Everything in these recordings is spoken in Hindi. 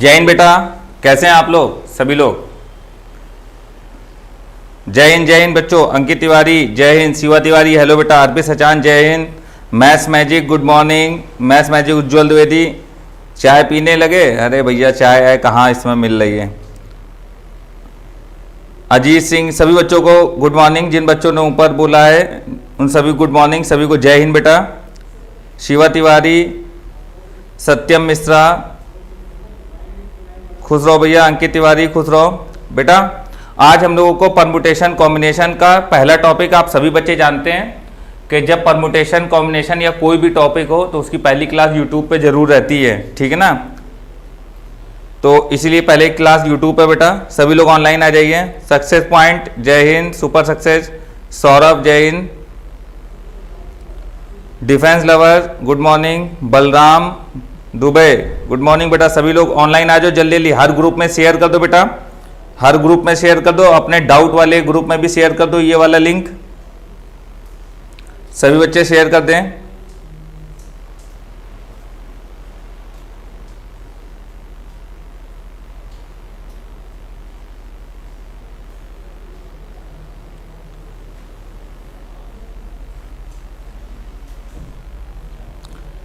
जय हिंद बेटा, कैसे हैं आप लोग सभी लोग। जय हिंद बच्चों। अंकित तिवारी जय हिंद, शिवा तिवारी हेलो बेटा, अर्पित सचान जय हिंद, maths magic good morning, maths magic Ujjwal Dwivedi चाय पीने लगे। अरे भैया चाय है कहाँ इसमें मिल रही है। अजीत सिंह, सभी बच्चों को गुड मॉर्निंग, जिन बच्चों ने ऊपर बोला है उन सभी गुड मॉर्निंग, सभी को जय हिंद बेटा। शिवा तिवारी, सत्यम मिश्रा, खुश रहो भैया। अंकित तिवारी खुश रहो बेटा। आज हम लोगों को परमुटेशन कॉम्बिनेशन का पहला टॉपिक, आप सभी बच्चे जानते हैं कि जब परमुटेशन कॉम्बिनेशन या कोई भी टॉपिक हो तो उसकी पहली क्लास यूट्यूब पे जरूर रहती है, ठीक है ना। तो इसीलिए पहले क्लास यूट्यूब पे बेटा, सभी लोग ऑनलाइन आ जाइए। सक्सेस पॉइंट जय हिंद, सुपर सक्सेस सौरभ जय Hind, defence lover good morning, Balram Dubey good morning बेटा। सभी लोग ऑनलाइन आ जाओ जल्दी जल्दी, हर ग्रुप में शेयर कर दो बेटा, हर ग्रुप में शेयर कर दो, अपने डाउट वाले ग्रुप में भी शेयर कर दो ये वाला लिंक, सभी बच्चे शेयर कर दें।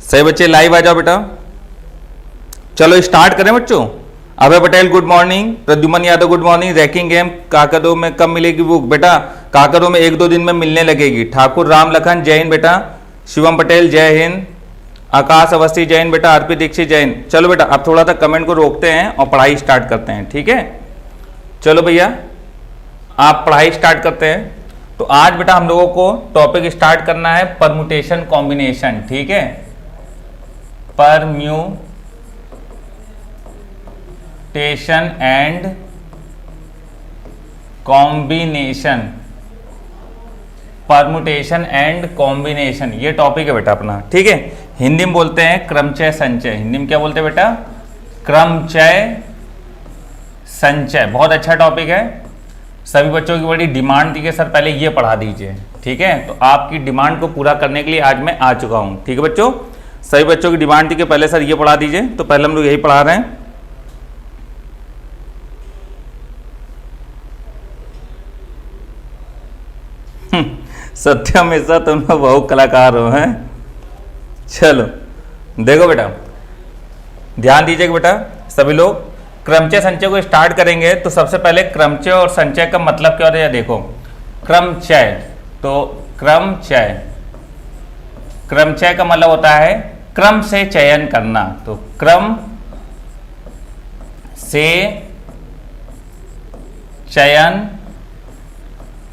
सही बच्चे लाइव आ जाओ बेटा। चलो स्टार्ट करें बच्चों। Abhay Patel good morning, Pradyuman Yadav good morning. Ranking game काकदो में कब मिलेगी बुक बेटा? काकदो में 1-2 दिन में मिलने लगेगी। ठाकुर राम लखन जय हिंद बेटा। शिवम पटेल जय हिंद, आकाश अवस्थी जय हिंद बेटा, अर्पित दीक्षित जय हिंद। चलो बेटा अब थोड़ा सा कमेंट को रोकते हैं और पढ़ाई स्टार्ट करते हैं, ठीक है। चलो भैया आप पढ़ाई स्टार्ट करते हैं। तो आज बेटा हम लोगों को टॉपिक स्टार्ट करना है परमुटेशन कॉम्बिनेशन, ठीक है। Permutation and combination, permutation and combination ये टॉपिक है बेटा अपना, ठीक है। हिंदी में बोलते हैं क्रमचय संचय। हिंदी में क्या बोलते हैं बेटा? क्रमचय संचय। बहुत अच्छा टॉपिक है। सभी बच्चों की बड़ी डिमांड थी कि सर पहले ये पढ़ा दीजिए, ठीक है। तो आपकी डिमांड को पूरा करने के लिए आज मैं आ चुका हूँ, ठीक है बच्चों। सभी बच्चों की डिमांड थी कि पहले सर ये पढ़ा दीजिए, तो पहले हम लोग यही पढ़ा रहे हैं। सत्यम मिश्रा तुम लोग बहुत कलाकार हो हैं। चलो देखो बेटा, ध्यान दीजिएगा बेटा सभी लोग। क्रमचय संचय को स्टार्ट करेंगे तो सबसे पहले क्रमचय और संचय का मतलब क्या होता है देखो। क्रमचय, तो क्रमचय, क्रमचय का मतलब होता है क्रम से चयन करना। तो क्रम से चयन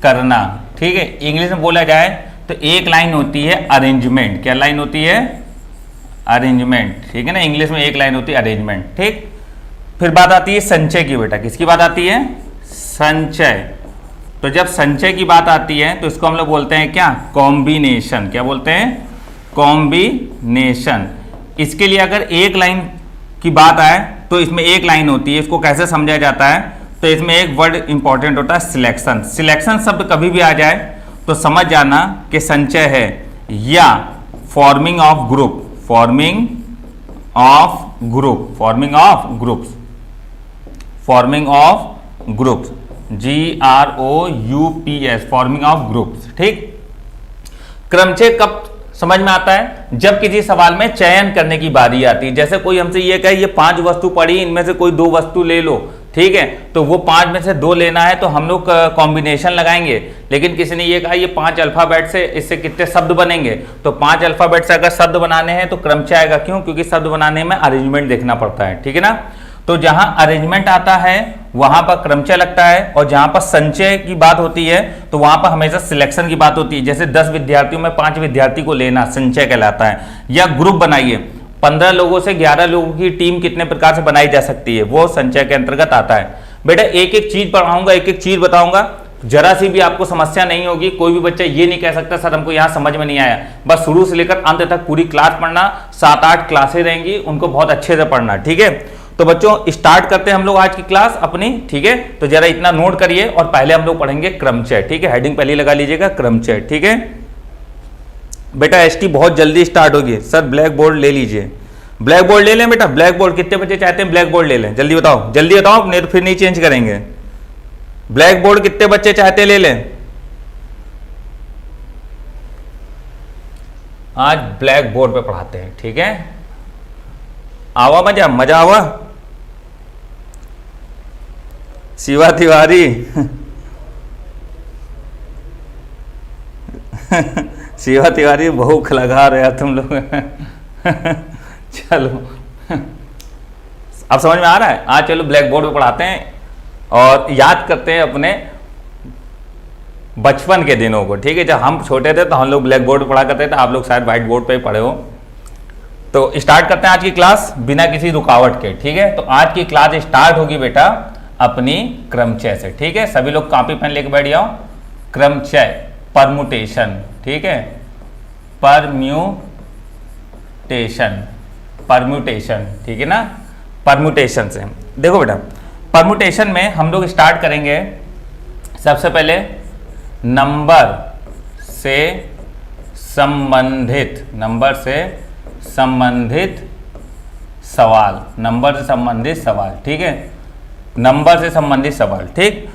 करना, ठीक है। इंग्लिश में बोला जाए तो एक लाइन होती है अरेंजमेंट। क्या लाइन होती है? अरेंजमेंट, ठीक है ना। इंग्लिश में एक लाइन होती है अरेंजमेंट, ठीक। फिर बात आती है संचय की बेटा। किसकी बात आती है? संचय। तो जब संचय की बात आती है तो इसको हम लोग बोलते हैं क्या? कॉम्बिनेशन। क्या बोलते हैं? कॉम्बिनेशन। इसके लिए अगर एक लाइन की बात आए तो इसमें एक लाइन होती है, इसको कैसे समझा जाता है? तो इसमें एक वर्ड इंपॉर्टेंट होता है सिलेक्शन। सिलेक्शन शब्द कभी भी आ जाए तो समझ जाना कि संचय है, या forming of group, forming of group, forming of groups, forming of groups, GROUPS, forming of groups, ठीक। क्रमचय कब समझ में आता है? जब किसी सवाल में चयन करने की बारी आती है। जैसे कोई हमसे ये कहे ये 5 वस्तु पड़ी, इनमें से कोई 2 वस्तु ले लो, ठीक है। तो वो 5 में से 2 लेना है तो हम लोग कॉम्बिनेशन लगाएंगे। लेकिन किसी ने ये कहा ये 5 अल्फाबेट से इससे कितने शब्द बनेंगे, तो 5 अल्फाबेट से अगर शब्द बनाने हैं तो क्रमचय आएगा। क्यों? क्योंकि शब्द बनाने में अरेंजमेंट देखना पड़ता है, ठीक है ना। तो जहां अरेंजमेंट आता है वहां पर क्रमचय लगता है, और जहां पर संचय की बात होती है तो वहां पर हमेशा सिलेक्शन की बात होती है। जैसे 10 विद्यार्थियों में 5 विद्यार्थी को लेना संचय कहलाता है। या ग्रुप बनाइए, 15 लोगों से 11 लोगों की टीम कितने प्रकार से बनाई जा सकती है, वो संचय के अंतर्गत आता है। बेटा एक एक चीज पढ़ाऊंगा, एक एक चीज बताऊंगा, जरा सी भी आपको समस्या नहीं होगी। कोई भी बच्चा ये नहीं कह सकता सर हमको यहाँ समझ में नहीं आया। बस शुरू से लेकर अंत तक पूरी क्लास पढ़ना, 7-8 क्लासें रहेंगी, उनको बहुत अच्छे से पढ़ना, ठीक है। तो बच्चों स्टार्ट करते हैं हम लोग आज की क्लास अपनी, ठीक है। तो जरा इतना नोट करिए और पहले हम लोग पढ़ेंगे क्रमचय, ठीक है। हेडिंग पहले लगा लीजिएगा क्रमचय, ठीक है। बेटा एसटी बहुत जल्दी स्टार्ट होगी सर, ब्लैक बोर्ड ले लीजिए। ब्लैक बोर्ड ले लें बेटा, ब्लैक बोर्ड कितने बच्चे चाहते हैं ब्लैक बोर्ड ले लें, जल्दी बताओ, जल्दी बताओ, नहीं तो फिर नहीं चेंज करेंगे। ब्लैक बोर्ड कितने बच्चे चाहते हैं ले लें? आज ब्लैक बोर्ड पे पढ़ाते हैं, ठीक है। आवा मजा, मजा आवा। शिवा तिवारी शिवा तिवारी भूख लगा रहे तुम लोग चलो अब समझ में आ रहा है। आज चलो ब्लैक बोर्ड पे पढ़ाते हैं और याद करते हैं अपने बचपन के दिनों को, ठीक है। जब हम छोटे थे तो हम लोग ब्लैक बोर्ड पे पढ़ा करते थे, आप लोग शायद व्हाइट बोर्ड पे ही पढ़े हो। तो स्टार्ट करते हैं आज की क्लास बिना किसी रुकावट के, ठीक है। तो आज की क्लास स्टार्ट होगी बेटा अपनी क्रमचय से, ठीक है। सभी लोग कॉपी पेन लेके बैठ जाओ। क्रमचय, परमुटेशन, ठीक है, परम्यूटेशन, ठीक है ना। परम्यूटेशन से देखो बेटा, परम्यूटेशन में हम लोग स्टार्ट करेंगे सबसे पहले नंबर से संबंधित सवाल, नंबर से संबंधित सवाल, ठीक है। नंबर से संबंधित सवाल, ठीक।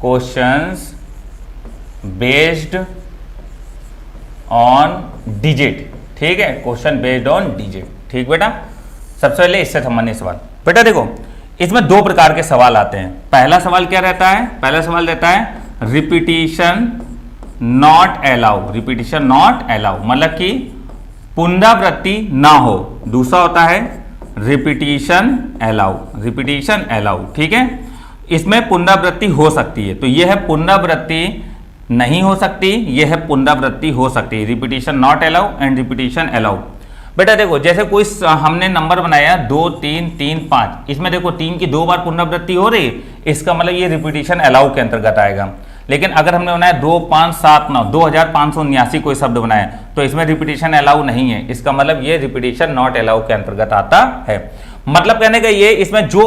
क्वेश्चंस बेस्ड ऑन डिजिट, ठीक है। क्वेश्चन बेस्ड ऑन डिजिट, ठीक बेटा। सबसे पहले इससे संबंधित सवाल बेटा देखो, इसमें दो प्रकार के सवाल आते हैं। पहला सवाल क्या रहता है? पहला सवाल रहता है repetition not allow, repetition not allow मतलब कि पुनरावृत्ति ना हो। दूसरा होता है रिपीटिशन अलाउ, ठीक है। इसमें पुनरावृत्ति हो सकती है, तो यह है पुनरावृत्ति नहीं हो सकती, यह है पुनरावृत्ति हो सकती है। Repetition not allow and repetition allow. बेटा देखो, जैसे कोई हमने नंबर बनाया 2 3 3 5, इसमें देखो 3 की 2 बार पुनरावृत्ति हो रही, इसका मतलब ये रिपीटिशन अलाउ के अंतर्गत आएगा। लेकिन अगर हमने बनाया 2 5 7 9 2579 कोई शब्द बनाया, तो इसमें रिपीटिशन अलाउ नहीं है, इसका मतलब ये रिपीटिशन नॉट अलाउ के अंतर्गत आता है। मतलब कहने का ये, इसमें जो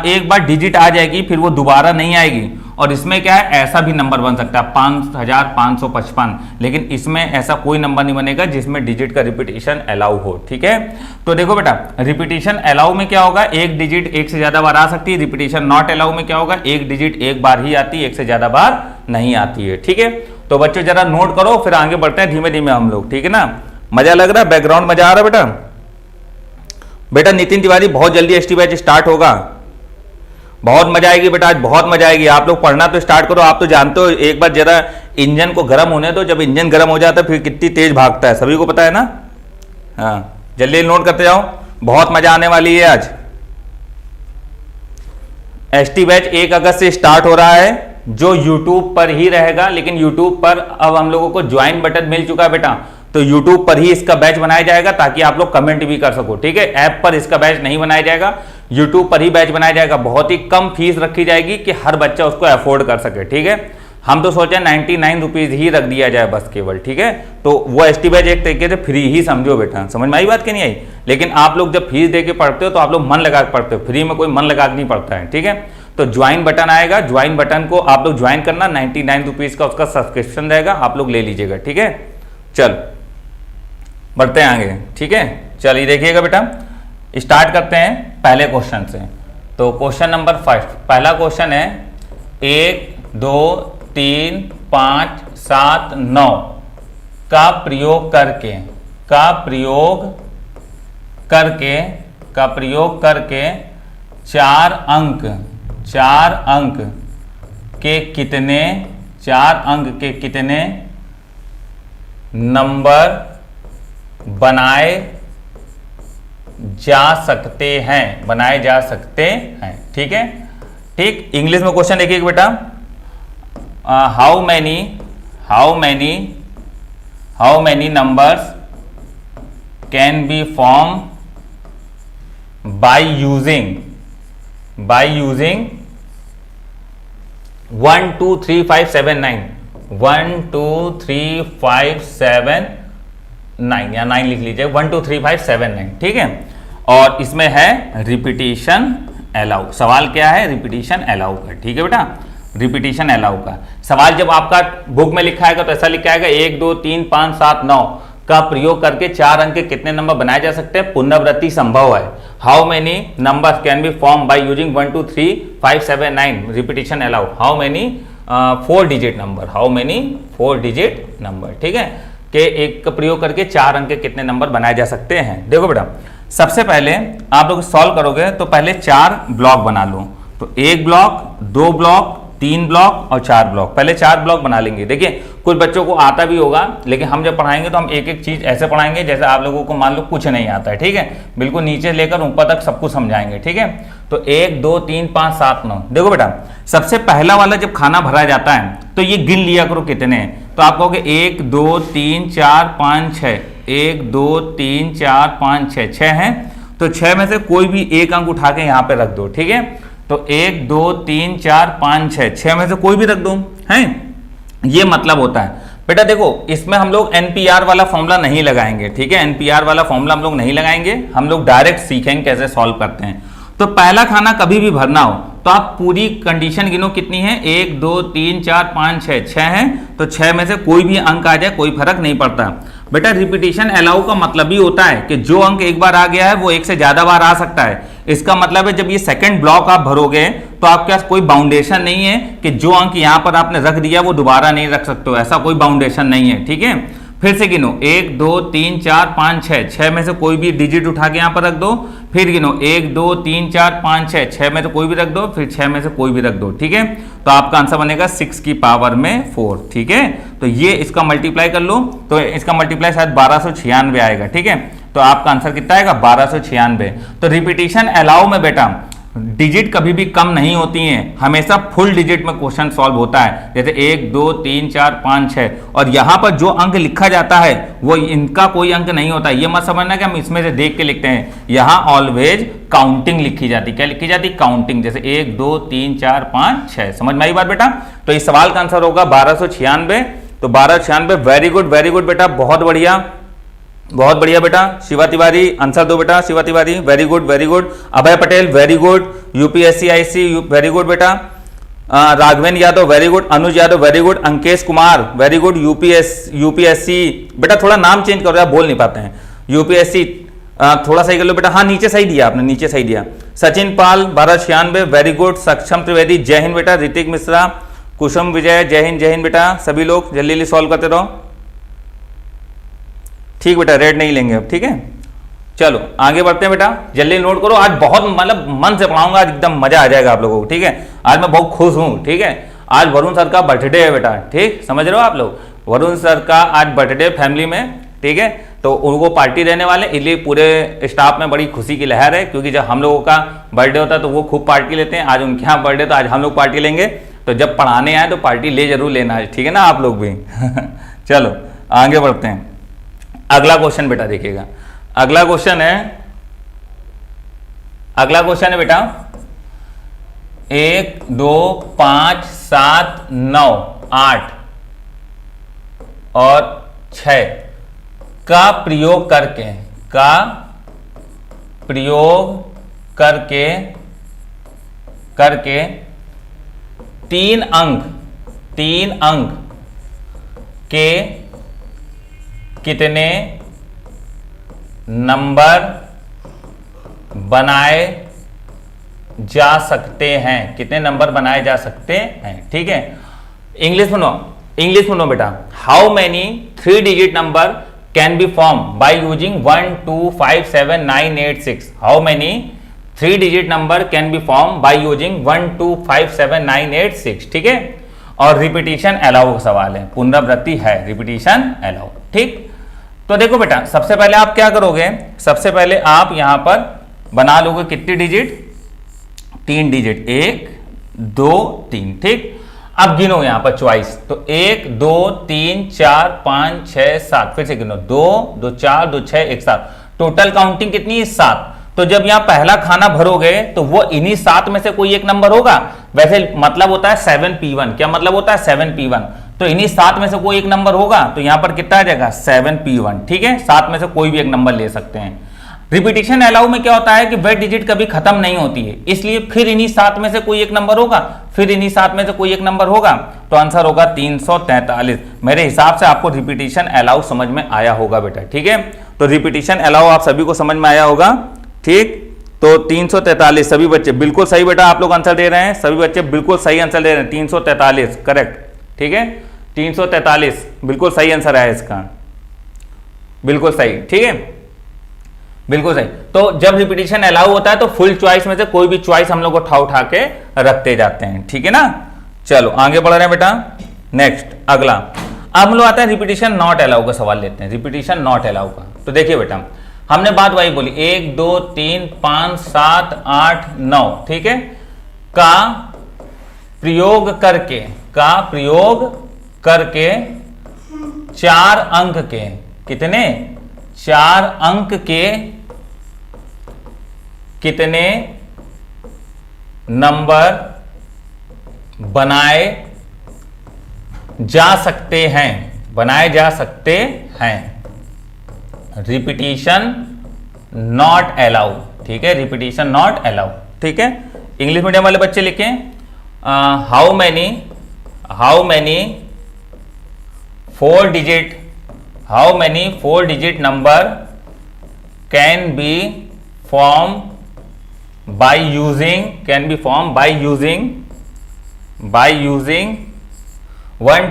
एक बार डिजिट आ जाएगी फिर वो दोबारा नहीं आएगी। और इसमें क्या है, ऐसा भी नंबर बन सकता है 5555, लेकिन इसमें ऐसा कोई नंबर नहीं बनेगा जिसमें डिजिट का रिपीटिशन अलाउ हो, ठीक है। तो देखो बेटा, रिपीटिशन अलाउ में क्या होगा, एक डिजिट एक से ज्यादा बार आ सकती है। रिपीटिशन नॉट अलाउ में क्या होगा, एक डिजिट एक बार ही आती है, एक से ज्यादा बार नहीं आती है, ठीक है। तो बच्चों जरा नोट करो, फिर आगे बढ़ते हैं धीमे धीमे हम लोग, ठीक है ना। मजा लग रहा है, बैकग्राउंड मजा आ रहा है बेटा। नितिन तिवारी बहुत जल्दी एसटी बैच स्टार्ट होगा, बहुत मजा आएगी बेटा, आज बहुत मजा आएगी। आप लोग पढ़ना तो स्टार्ट करो। आप तो जानते हो, एक बार जरा इंजन को गर्म होने दो, जब इंजन गर्म हो जाता है फिर कितनी तेज भागता है, सभी को पता है ना। हाँ, जल्दी नोट करते जाओ, बहुत मजा आने वाली है आज। एसटी बैच 1 अगस्त से स्टार्ट हो रहा है, जो यूट्यूब पर ही रहेगा। लेकिन यूट्यूब पर अब हम लोगों को ज्वाइन बटन मिल चुका है बेटा, तो यूट्यूब पर ही इसका बैच बनाया जाएगा ताकि आप लोग कमेंट भी कर सको, ठीक है। ऐप पर इसका बैच नहीं बनाया जाएगा, यूट्यूब पर ही बैच बनाया जाएगा। बहुत ही कम फीस रखी जाएगी कि हर बच्चा उसको अफोर्ड कर सके, ठीक है। हम तो सोचे 99 रुपीज ही रख दिया जाए बस केवल, ठीक है। तो वो एसटी बैच एक तरीके से फ्री ही समझो बेटा, समझ में आई बात कि नहीं आई। लेकिन आप लोग जब फीस दे के पढ़ते हो तो आप लोग मन लगा के पढ़ते हो, फ्री में कोई मन लगा के नहीं पढ़ता है, ठीक है। तो ज्वाइन बटन आएगा, ज्वाइन बटन को आप लोग ज्वाइन करना, 99 रुपीज का उसका सब्सक्रिप्शन रहेगा, आप लोग ले लीजिएगा, ठीक है। चल बढ़ते हैं आगे, ठीक है। चलिए देखिएगा बेटा, स्टार्ट करते हैं पहले क्वेश्चन से। तो क्वेश्चन नंबर 5, पहला क्वेश्चन है 1 2 3 5 7 9 का प्रयोग करके 4 अंक के कितने नंबर बनाए जा सकते हैं, ठीक है। ठीक, इंग्लिश में क्वेश्चन देखिए बेटा, how many numbers can be form by using 1 2 3 5 7 9 1 2 3 5 7 9 या 9 लिख लीजिए, 1 2 3 5 7 9, ठीक है। और इसमें है रिपीटिशन अलाउ। सवाल क्या है, रिपीटिशन अलाउ का, ठीक है बेटा। रिपीटिशन अलाउ का सवाल जब आपका बुक में लिखा आएगा तो ऐसा लिखा आएगा 1 2 3 5 7 9 का प्रयोग करके 4 अंक के कितने नंबर बनाए जा सकते हैं? पुनरावृत्ति संभव है। How many number can be form by using 1 2 3 5 7 9 repetition allow? How many 4 digit number, how many 4 digit number, ठीक है, कि एक का प्रयोग करके 4 अंक के कितने नंबर बनाए जा सकते हैं। देखो बेटा, सबसे पहले आप लोग सॉल्व करोगे तो पहले 4 ब्लॉक बना लो, तो 1 ब्लॉक, 2 ब्लॉक, 3 ब्लॉक और 4 ब्लॉक। पहले 4 ब्लॉक बना लेंगे। देखिए कुछ बच्चों को आता भी होगा, लेकिन हम जब पढ़ाएंगे तो हम एक एक चीज ऐसे पढ़ाएंगे जैसे आप लोगों को मान लो कुछ नहीं आता है, ठीक है, बिल्कुल नीचे लेकर ऊपर तक सब कुछ समझाएंगे, ठीक है। तो 1 2 3 5 7 9। देखो बेटा, सबसे पहला वाला जब खाना भरा जाता है तो ये गिन लिया करो कितने हैं। तो आप कहोगे 1 2 3 4 5 6, 1 2 3 4 5 6, 6 हैं, तो 6 में से कोई भी एक अंक उठा के यहाँ पे रख दो, ठीक है। तो 1 2 3 4 5 6, 6 में से कोई भी रख दो, हैं, ये मतलब होता है। बेटा देखो, इसमें हम लोग एनपीआर वाला फॉर्मूला नहीं लगाएंगे, ठीक है, एनपीआर वाला फॉर्मूला हम लोग नहीं लगाएंगे, हम लोग डायरेक्ट सीखेंगे कैसे सॉल्व करते हैं। तो पहला खाना कभी भी भरना हो तो आप पूरी कंडीशन गिनो कितनी है, 1 2 3 4 5 6, 6 है, तो 6 में से कोई भी अंक आ जाए कोई फर्क नहीं पड़ता। बेटा रिपीटिशन अलाउ का मतलब ही होता है कि जो अंक एक बार आ गया है वो एक से ज्यादा बार आ सकता है। इसका मतलब है जब ये सेकंड ब्लॉक आप भरोगे तो आपके पास कोई बाउंडेशन नहीं है कि जो अंक यहां पर आपने रख दिया वो दोबारा नहीं रख सकते हो, ऐसा कोई बाउंडेशन नहीं है, ठीक है। फिर से गिनो 1 2 3 4 5 6, 6 में से कोई भी डिजिट उठा के यहां पर रख दो, फिर गिनो 1 2 3 4 5 6, 6 में से कोई भी रख दो, फिर 6 में से कोई भी रख दो, ठीक है। तो आपका आंसर बनेगा 6 की पावर में 4, ठीक है। तो ये इसका मल्टीप्लाई कर लो, तो इसका मल्टीप्लाई शायद 1296 आएगा, ठीक है। तो आपका आंसर कितना आएगा? 1296। तो रिपीटिशन अलाउ में बेटा डिजिट कभी भी कम नहीं होती हैं, हमेशा फुल डिजिट में क्वेश्चन सॉल्व होता है, जैसे 1 2 3 4 5 6, और यहां पर जो अंक लिखा जाता है वो इनका कोई अंक नहीं होता। ये मत समझना कि हम इसमें से देख के लिखते हैं, यहां ऑलवेज काउंटिंग लिखी जाती। क्या लिखी जाती? काउंटिंग, जैसे 1 2 3 4 5 6। समझ में आई बात बेटा? तो इस सवाल का आंसर होगा 1296। तो 1296, वेरी गुड बेटा, बहुत बढ़िया, बहुत बढ़िया बेटा। शिवा तिवारी आंसर दो बेटा, Shiva Tiwari, very good. Abhay Patel very good, UPSC IC very good बेटा। Raghaven Yadav very good, Anuj Yadav very good, Ankesh Kumar very good, UPSC बेटा थोड़ा नाम चेंज करो यार, बोल नहीं पाते हैं, यूपीएससी थोड़ा सही कर लो बेटा, हाँ नीचे सही दिया आपने, नीचे सही दिया। सचिन पाल 1296 वेरी गुड, सक्षम त्रिवेदी जय हिंद बेटा, ऋतिक मिश्रा, कुसुम विजय जय हिंद बेटा, सभी लोग जल्दी सॉल्व करते रहो, ठीक बेटा, रेड नहीं लेंगे अब, ठीक है। चलो आगे बढ़ते हैं बेटा, जल्दी नोट करो, आज बहुत मतलब मन से पढ़ाऊंगा, आज एकदम मजा आ जाएगा आप लोगों को, ठीक है। आज मैं बहुत खुश हूं, ठीक है, आज वरुण सर का बर्थडे है बेटा, ठीक, समझ रहे हो आप लोग, वरुण सर का आज बर्थडे फैमिली में, ठीक है, तो उनको पार्टी देने वाले, इसलिए पूरे स्टाफ में बड़ी खुशी की लहर है, क्योंकि जब हम लोगों का बर्थडे होता है तो वो खूब पार्टी लेते हैं, आज उनके यहाँ बर्थडे तो आज हम लोग पार्टी लेंगे, तो जब पढ़ाने आए तो पार्टी ले जरूर लेना है, ठीक है ना आप लोग भी। चलो आगे बढ़ते हैं, अगला क्वेश्चन बेटा देखिएगा, अगला क्वेश्चन है बेटा 1 2 5 7 9 8 और 6 का प्रयोग करके 3 अंक के कितने नंबर बनाए जा सकते हैं, कितने नंबर बनाए जा सकते हैं, ठीक है। इंग्लिश सुनो बेटा, how many 3 digit number can be form by using 1 2 5 7 9 8 6। How many 3 digit number can be form by using 1 2 5 7 9 8 6, ठीक है। और रिपीटिशन अलाउ का सवाल है, पुनरावृत्ति है, रिपीटिशन अलाउ, ठीक। तो देखो बेटा, सबसे पहले आप क्या करोगे, सबसे पहले आप यहां पर बना लोगे कितनी डिजिट, 3 डिजिट, 1 2 3, ठीक। अब गिनो यहां पर चॉइस, तो 1 2 3 4 5 6 7, फिर से गिनो 2 2 4 2 6 1 7, टोटल काउंटिंग कितनी है 7। तो जब यहां पहला खाना भरोगे तो वो इन्हीं 7 में से कोई एक नंबर होगा, वैसे मतलब होता है 7p1। क्या मतलब होता है? 7p1, तो इन्हीं 7 में से कोई एक नंबर होगा, तो यहां पर कितना आ जाएगा 7p1, ठीक है। 7 में से कोई भी एक नंबर ले सकते हैं। रिपीटिशन अलाउ में क्या होता है कि वह डिजिट कभी खत्म नहीं होती है, इसलिए फिर इन्हीं 7 में से कोई एक नंबर होगा, फिर इन्हीं 7 में से कोई एक नंबर होगा, तो आंसर होगा 343। मेरे हिसाब से आपको रिपीटिशन अलाउ समझ में आया होगा बेटा, ठीक है। तो रिपीटिशन अलाउ आप सभी को समझ में आया होगा, ठीक। तो 343 सभी बच्चे बिल्कुल सही बेटा आप लोग आंसर दे रहे हैं, सभी बच्चे बिल्कुल सही आंसर दे रहे हैं, 343 करेक्ट, ठीक है। 343 बिल्कुल सही आंसर है इसका, बिल्कुल सही, ठीक है, बिल्कुल सही। तो जब रिपीटिशन अलाउ होता है तो फुल चॉइस में से कोई भी चॉइस हम लोग उठा के रखते जाते हैं, ठीक है ना। चलो आगे बढ़ रहे हैं बेटा, नेक्स्ट अगला। अब हम लोग आते हैं रिपीटिशन नॉट अलाउ का सवाल लेते हैं, रिपीटिशन नॉट अलाउ का। तो देखिए बेटा, हमने बात वही बोली 1 2 3 5 7 8 9, ठीक है, का प्रयोग करके 4 अंक के, कितने 4 अंक के कितने नंबर बनाए जा सकते हैं, रिपीटिशन नॉट अलाउ, ठीक है, रिपीटिशन नॉट अलाउ, ठीक है। इंग्लिश मीडियम वाले बच्चे लिखें how many 4 digit number can be form by using 1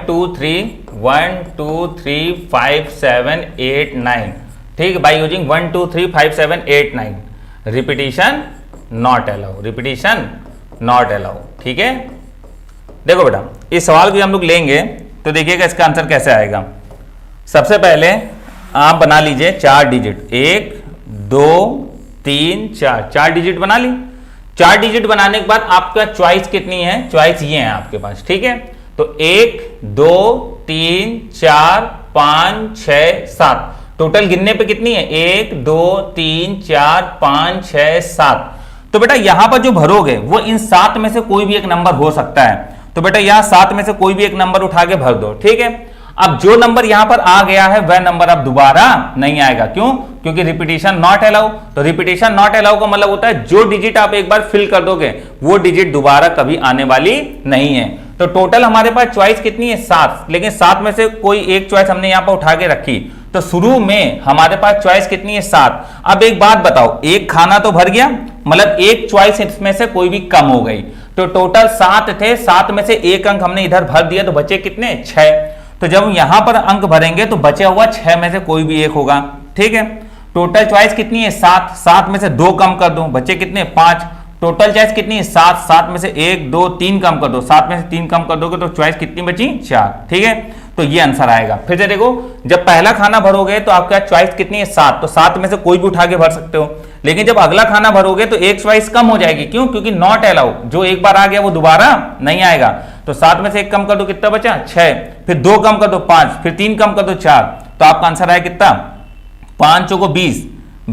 2 3 5 7 8 9, ठीक, by using 1 2 3 5 7 8 9, repetition not allow, ठीक है। देखो बेटा इस सवाल को हम लोग लेंगे तो देखिएगा इसका आंसर कैसे आएगा। सबसे पहले आप बना लीजिए 4 डिजिट, 1 2 3 4 डिजिट बना ली। 4 डिजिट बनाने के बाद आपका चॉइस कितनी है, चॉइस ये है आपके पास, ठीक है। तो 1 2 3 4 5 6 7, टोटल गिनने पे कितनी है 1 2 3 4 5 6 7। तो बेटा यहां पर जो भरोगे वो इन 7 में से कोई भी एक नंबर हो सकता है, तो बेटा यहां 7 में से कोई भी एक नंबर उठा के भर दो, ठीक है। अब जो नंबर यहां पर आ गया है वह नंबर अब दोबारा नहीं आएगा, क्यों, क्योंकि रिपीटिशन नॉट अलाउ। तो रिपीटिशन नॉट अलाउ का मतलब होता है जो डिजिट आप एक बार फिल कर दोगे वो डिजिट दोबारा कभी आने वाली नहीं है। तो टोटल हमारे पास चॉइस कितनी है 7, लेकिन 7 में से कोई एक चॉइस हमने यहां पर उठा के रखी, तो शुरू में हमारे पास चॉइस कितनी है 7। अब एक बात बताओ, एक खाना तो भर गया, मतलब एक चॉइस इसमें से कोई भी कम हो गई, तो टोटल 7 थे, 7 में से एक अंक हमने इधर भर दिया, तो बचे कितने 6। तो जब यहां पर अंक भरेंगे तो बचे हुआ 6 में से कोई भी एक होगा, ठीक है। टोटल चॉइस कितनी है 7, 7 में से 2 कम कर दो, बचे कितने 5। टोटल चॉइस कितनी है 7, 7 में से 1 2 3 कम कर दो, 7 में से 3 कम कर दोगे तो चॉइस कितनी बची 4, ठीक है। तो ये आंसर आएगा। फिर से देखो, जब पहला खाना भरोगे तो आपका चॉइस कितनी है 7, तो 7 में से कोई भी उठा के भर सकते हो, लेकिन जब अगला खाना भरोगे तो एक चॉइस कम हो जाएगी, क्यों, क्योंकि नॉट अलाउ, जो एक बार आ गया वो दोबारा नहीं आएगा। तो 7 में से 1 कम कर दो, कितना बचा 6, फिर 2 कम कर दो 5, फिर 3 कम कर दो 4, तो आपका आंसर आया कितना 5 चौको 20,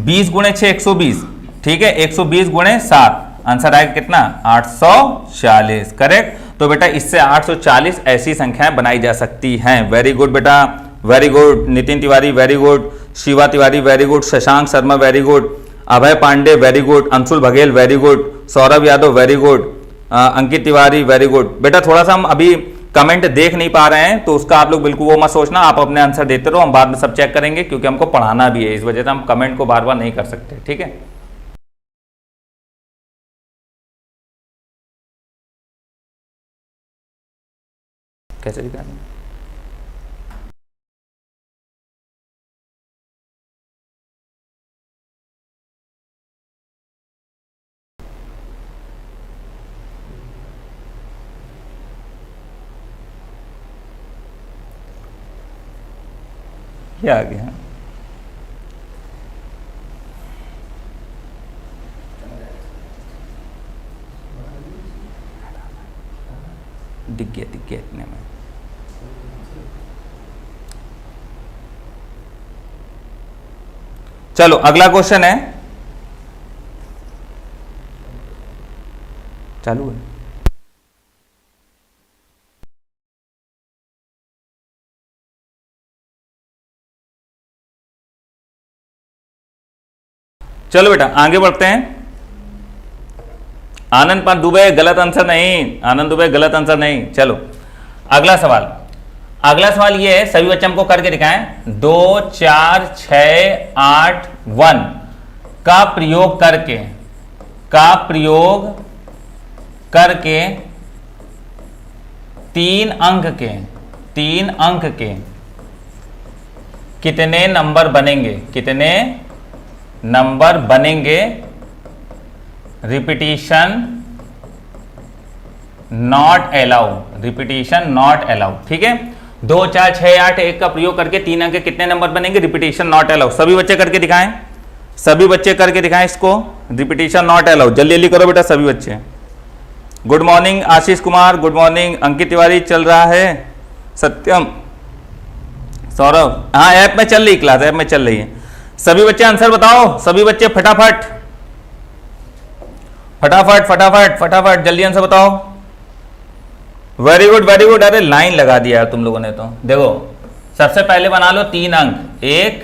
20 गुणे 6 120, ठीक है, 120 गुणे 7, आंसर आएगा कितना 840, करेक्ट। तो बेटा इससे 840 ऐसी संख्याएं बनाई जा सकती हैं। वेरी गुड बेटा, very good. Nitin Tiwari very good, Shiva Tiwari very good, Shashank Sharma very good, Abhay Pandey very good, Anshul Baghel very good, Saurabh Yadav very good, Ankit Tiwari very good. बेटा थोड़ा सा हम अभी कमेंट देख नहीं पा रहे हैं तो उसका आप लोग बिल्कुल वो मत सोचना, आप अपने आंसर देते रहो, हम बाद में सब चेक करेंगे, क्योंकि हमको पढ़ाना भी है, इस वजह से हम कमेंट को बार बार नहीं कर सकते, ठीक है। कैसे दिखाएंगे, ये आ गया, दिख गया इतने में। चलो अगला क्वेश्चन है, चालू है। चलो बेटा आगे बढ़ते हैं। आनंद पान दुबे गलत आंसर नहीं, आनंद दुबे गलत आंसर नहीं। चलो अगला सवाल, अगला सवाल ये है, सभी बच्चे हमको करके दिखाएं। 2 4 6 8 1 का प्रयोग करके 3 अंक के कितने नंबर बनेंगे, कितने नंबर बनेंगे? Repetition not allow, repetition not allow. ठीक है, 2 4 6 8 1 का प्रयोग करके 3 अंक के कितने नंबर बनेंगे? Repetition not allow. सभी बच्चे करके दिखाएं, सभी बच्चे करके दिखाएं इसको। रिपीटिशन नॉट अलाउ, जल्दी जल्दी करो बेटा सभी बच्चे। Good morning Ashish Kumar, good morning Ankit Tiwari, चल रहा है। सत्यम, सौरभ, हाँ ऐप में चल रही क्लास, ऐप में चल रही है। सभी बच्चे आंसर बताओ, सभी बच्चे फटाफट फटाफट फटाफट फटाफट जल्दी आंसर बताओ। Very good very good. अरे लाइन लगा दिया यार तुम लोगों ने तो। देखो सबसे पहले बना लो 3 अंक, 1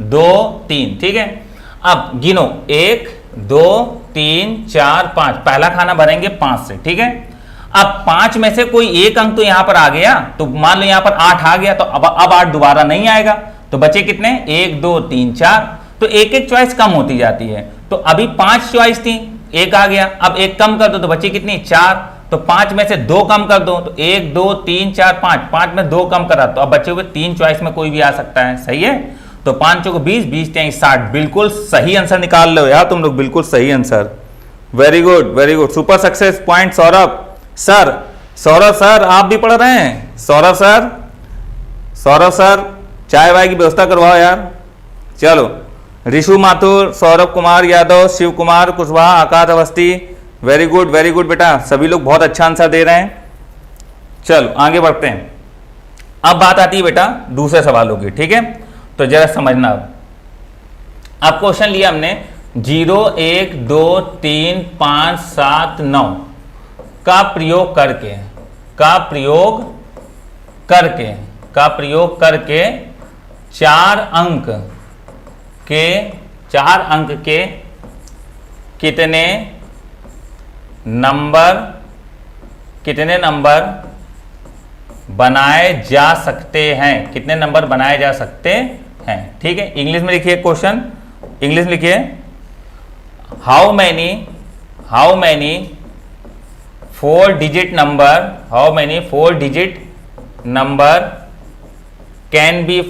2 3। ठीक है, अब गिनो 1 2 3 4 5, पहला खाना भरेंगे 5 से। ठीक है, अब 5 में से कोई एक अंक तो यहां पर आ गया, तो मान लो यहां पर 8 आ गया, तो अब 8 दोबारा नहीं आएगा, तो बचे कितने? 1 2 3 4। तो एक एक चॉइस कम होती जाती है। तो अभी 5 चॉइस थी, एक आ गया, अब एक कम कर दो तो बचे कितनी? 4। तो 5 में से 2 कम कर दो, तो 1 2 3 4 5, 5 में 2 कम करा, तो अब बचे हुए 3 चॉइस में कोई भी आ सकता है। सही है, तो 5 को 20, 20 × 60, बिल्कुल सही आंसर निकाल लो यार तुम लोग, बिल्कुल सही answer. Very good very good, super success point Saurabh sir. Saurabh sir आप भी पढ़ रहे हैं? सौरभ सर, सौरभ सर चाय वाय की व्यवस्था करवाओ यार। चलो ऋषु माथुर, सौरभ कुमार यादव, शिव कुमार कुशवाहा, आकाश अवस्थी, वेरी गुड बेटा, सभी लोग बहुत अच्छा आंसर दे रहे हैं। चलो आगे बढ़ते हैं। अब बात आती है बेटा दूसरे सवालों की। ठीक है, तो जरा समझना। अब क्वेश्चन लिया हमने 0 1 2 3 5 7 9 का प्रयोग करके 4 अंक के कितने नंबर बनाए जा सकते हैं, कितने नंबर बनाए जा सकते हैं। ठीक है, इंग्लिश में लिखिए क्वेश्चन, इंग्लिश लिखिए। How many 4 digit number can be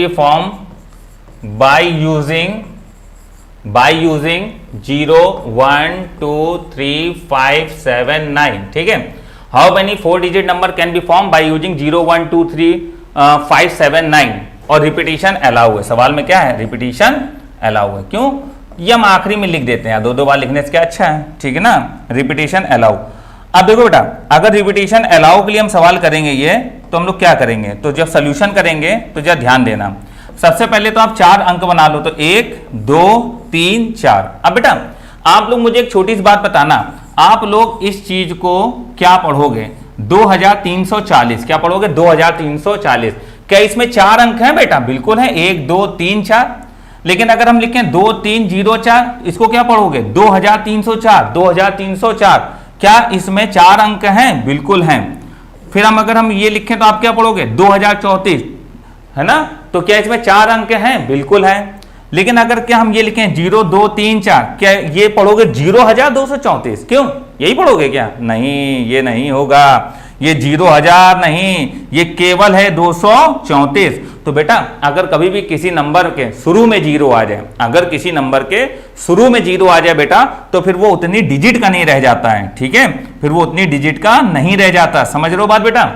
form by using 0 1 2 3 5 7 9। ठीक है, how many 4 digit number can be form by using 0 1 2 3 5 7 9, और रिपीटिशन अलाउ है। सवाल में क्या है? रिपीटिशन अलाउ है। क्यों? ये हम आखिरी में लिख देते हैं, 2 बार लिखने से क्या अच्छा है। ठीक है ना, रिपीटिशन अलाउ। अब देखो बेटा, अगर रिपीटिशन अलाउ के लिए हम सवाल करेंगे ये, तो हम लोग क्या करेंगे? तो जब सोल्यूशन करेंगे तो जरा ध्यान देना। सबसे पहले तो आप 4 अंक बना लो, तो 1 2 3 4। अब बेटा आप लोग मुझे एक छोटी सी बात बताना, आप लोग इस चीज को क्या पढ़ोगे? 2340। क्या पढ़ोगे? 2340। क्या इसमें 4 अंक हैं बेटा? बिल्कुल है, 1 2 3 4। लेकिन अगर हम लिखें 2 3 0 4, इसको क्या पढ़ोगे? 2304। 2304, क्या इसमें 4 अंक हैं? बिल्कुल हैं। फिर अगर हम ये लिखें तो आप क्या पढ़ोगे? 2034, है ना, तो क्या इसमें 4 अंक हैं? बिल्कुल हैं। लेकिन अगर क्या हम ये लिखें 0 2 3 4, क्या ये पढ़ोगे 0,234? क्यों, यही पढ़ोगे क्या? नहीं, ये नहीं होगा, ये 0,000 नहीं, ये केवल है 234। तो बेटा अगर कभी भी किसी नंबर के शुरू में 0 आ जाए, अगर किसी नंबर के शुरू में 0 आ जाए बेटा, तो फिर वो उतनी डिजिट का नहीं रह जाता है। ठीक है, फिर वो उतनी डिजिट का नहीं रह जाता। समझ रहे हो बात बेटा?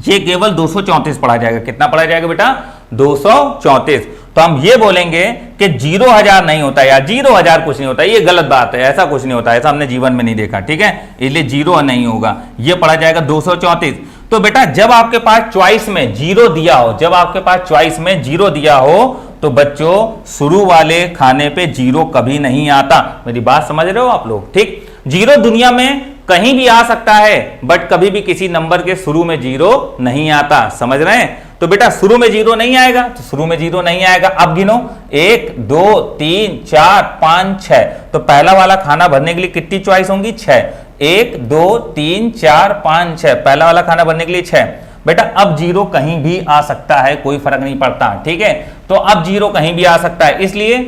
ये केवल 234 पढ़ा जाएगा। कितना पढ़ा जाएगा बेटा? 234। तो हम ये बोलेंगे कि 0,000 नहीं होता यार, 0,000 कुछ नहीं होता, ये गलत बात है, ऐसा कुछ नहीं होता, ऐसा हमने जीवन में नहीं देखा। ठीक है, इसलिए 0 नहीं होगा, ये पढ़ा जाएगा 234। तो बेटा जब आपके पास चॉइस में 0 दिया हो, जब आपके पास चॉइस में 0 दिया हो, तो बच्चों शुरू वाले खाने पे 0 कभी नहीं आता। मेरी बात समझ रहे हो आप लोग? ठीक, 0 दुनिया में कहीं भी आ सकता है, बट कभी भी किसी नंबर के शुरू में 0 नहीं आता। समझ रहे हैं? तो बेटा शुरू में 0 नहीं आएगा, तो शुरू में 0 नहीं आएगा। अब गिनो 1 2 3 4 5 6, तो पहला वाला खाना भरने के लिए कितनी चॉइस होंगी? 6। 1 2 3 4 5 6, पहला वाला खाना भरने के लिए 6। बेटा अब 0 कहीं भी आ सकता है, कोई फर्क नहीं पड़ता, ठीक है। तो अब 0 कहीं भी आ सकता है, इसलिए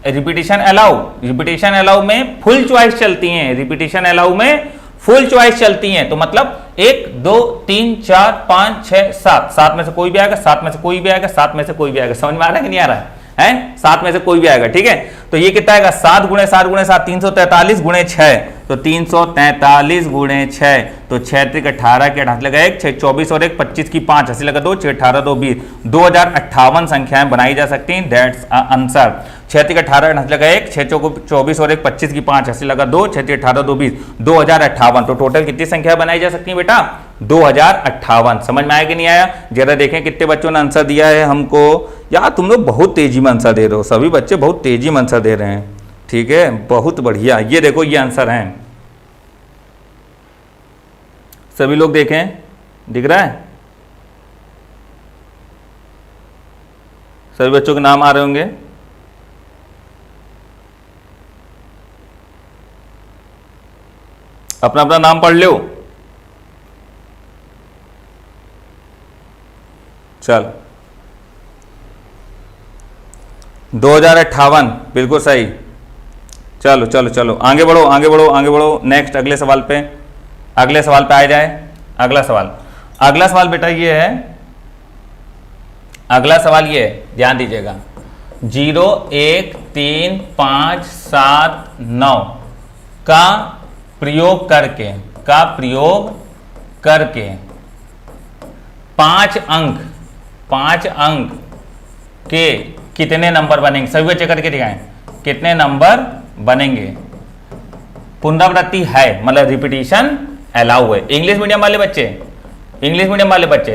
रिपीटेशन अलाउ में फुल चॉइस चलती हैं, रिपीटेशन अलाउ में फुल चॉइस चलती हैं। तो मतलब 1 2 3 4 5 6 7, 7 में से कोई भी आएगा, 7 में से कोई भी आएगा, 7 में से कोई भी आएगा। समझ में आ रहा है कि नहीं आ रहा है? 7 में से कोई भी आएगा, ठीक है। तो ये कितना आएगा? 7 गुणे 7 गुणे 7, 343 गुणे 6, तो 343 गुणे 6, तो 6 3 18 के 18 लगा 1, 6 24 और 1 25 की 5 80 लगा 2, 6 18 2 20, 2058 संख्याएं बनाई जा सकती हैं। That's answer. 6 3 18 18 लगा 1, 6 24 और 1 25 की 5 80 लगा 2, 6 3 18 2 20, 2058। तो टोटल कितनी संख्या बनाई जा सकती है बेटा? 2058। समझ में आया कि नहीं आया? जरा देखें कितने बच्चों ने आंसर दिया है हमको। यार तुम लोग बहुत तेजी में आंसर दे रहे हो, सभी बच्चे बहुत तेजी में आंसर दे रहे हैं, ठीक है, बहुत बढ़िया। ये देखो ये आंसर हैं, सभी लोग देखें, दिख रहा है? सभी बच्चों के नाम आ रहे होंगे। अपना अपना नाम पढ़ लो। चल 2058 बिल्कुल सही। चलो चलो चलो आगे बढ़ो आगे बढ़ो आगे बढ़ो। नेक्स्ट अगले सवाल पे आ जाए। अगला सवाल बेटा ये है, अगला सवाल ये है, ध्यान दीजिएगा। 0 1 3 5 7 9 का प्रयोग करके 5 अंक के कितने नंबर बनेंगे? सभी बच्चे करके दिखाएं, कितने नंबर बनेंगे? पुनरावृत्ति है, मतलब रिपीटिशन अलाउ है। इंग्लिश मीडियम वाले बच्चे,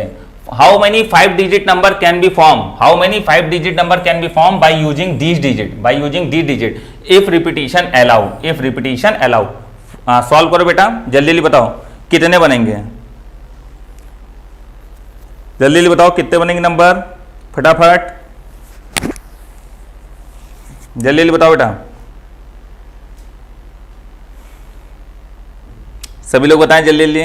how many 5 digit number can be form by using this digit if repetition allow. Solve करो बेटा, जल्दी बताओ कितने बनेंगे, जल्दी बताओ कितने बनेंगे नंबर, फटाफट जल्दी बताओ बेटा। सभी लोग बताएं जल्दी।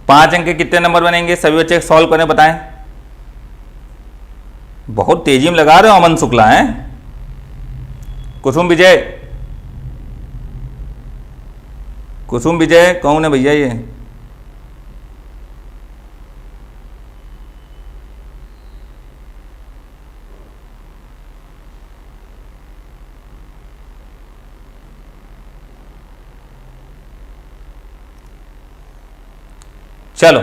5 अंक के कितने नंबर बनेंगे? सभी बच्चे सॉल्व करें, बताएं। बहुत तेजी में लगा रहे हो अमन शुक्ला है। कुसुम विजय कौन है भैया ये? चलो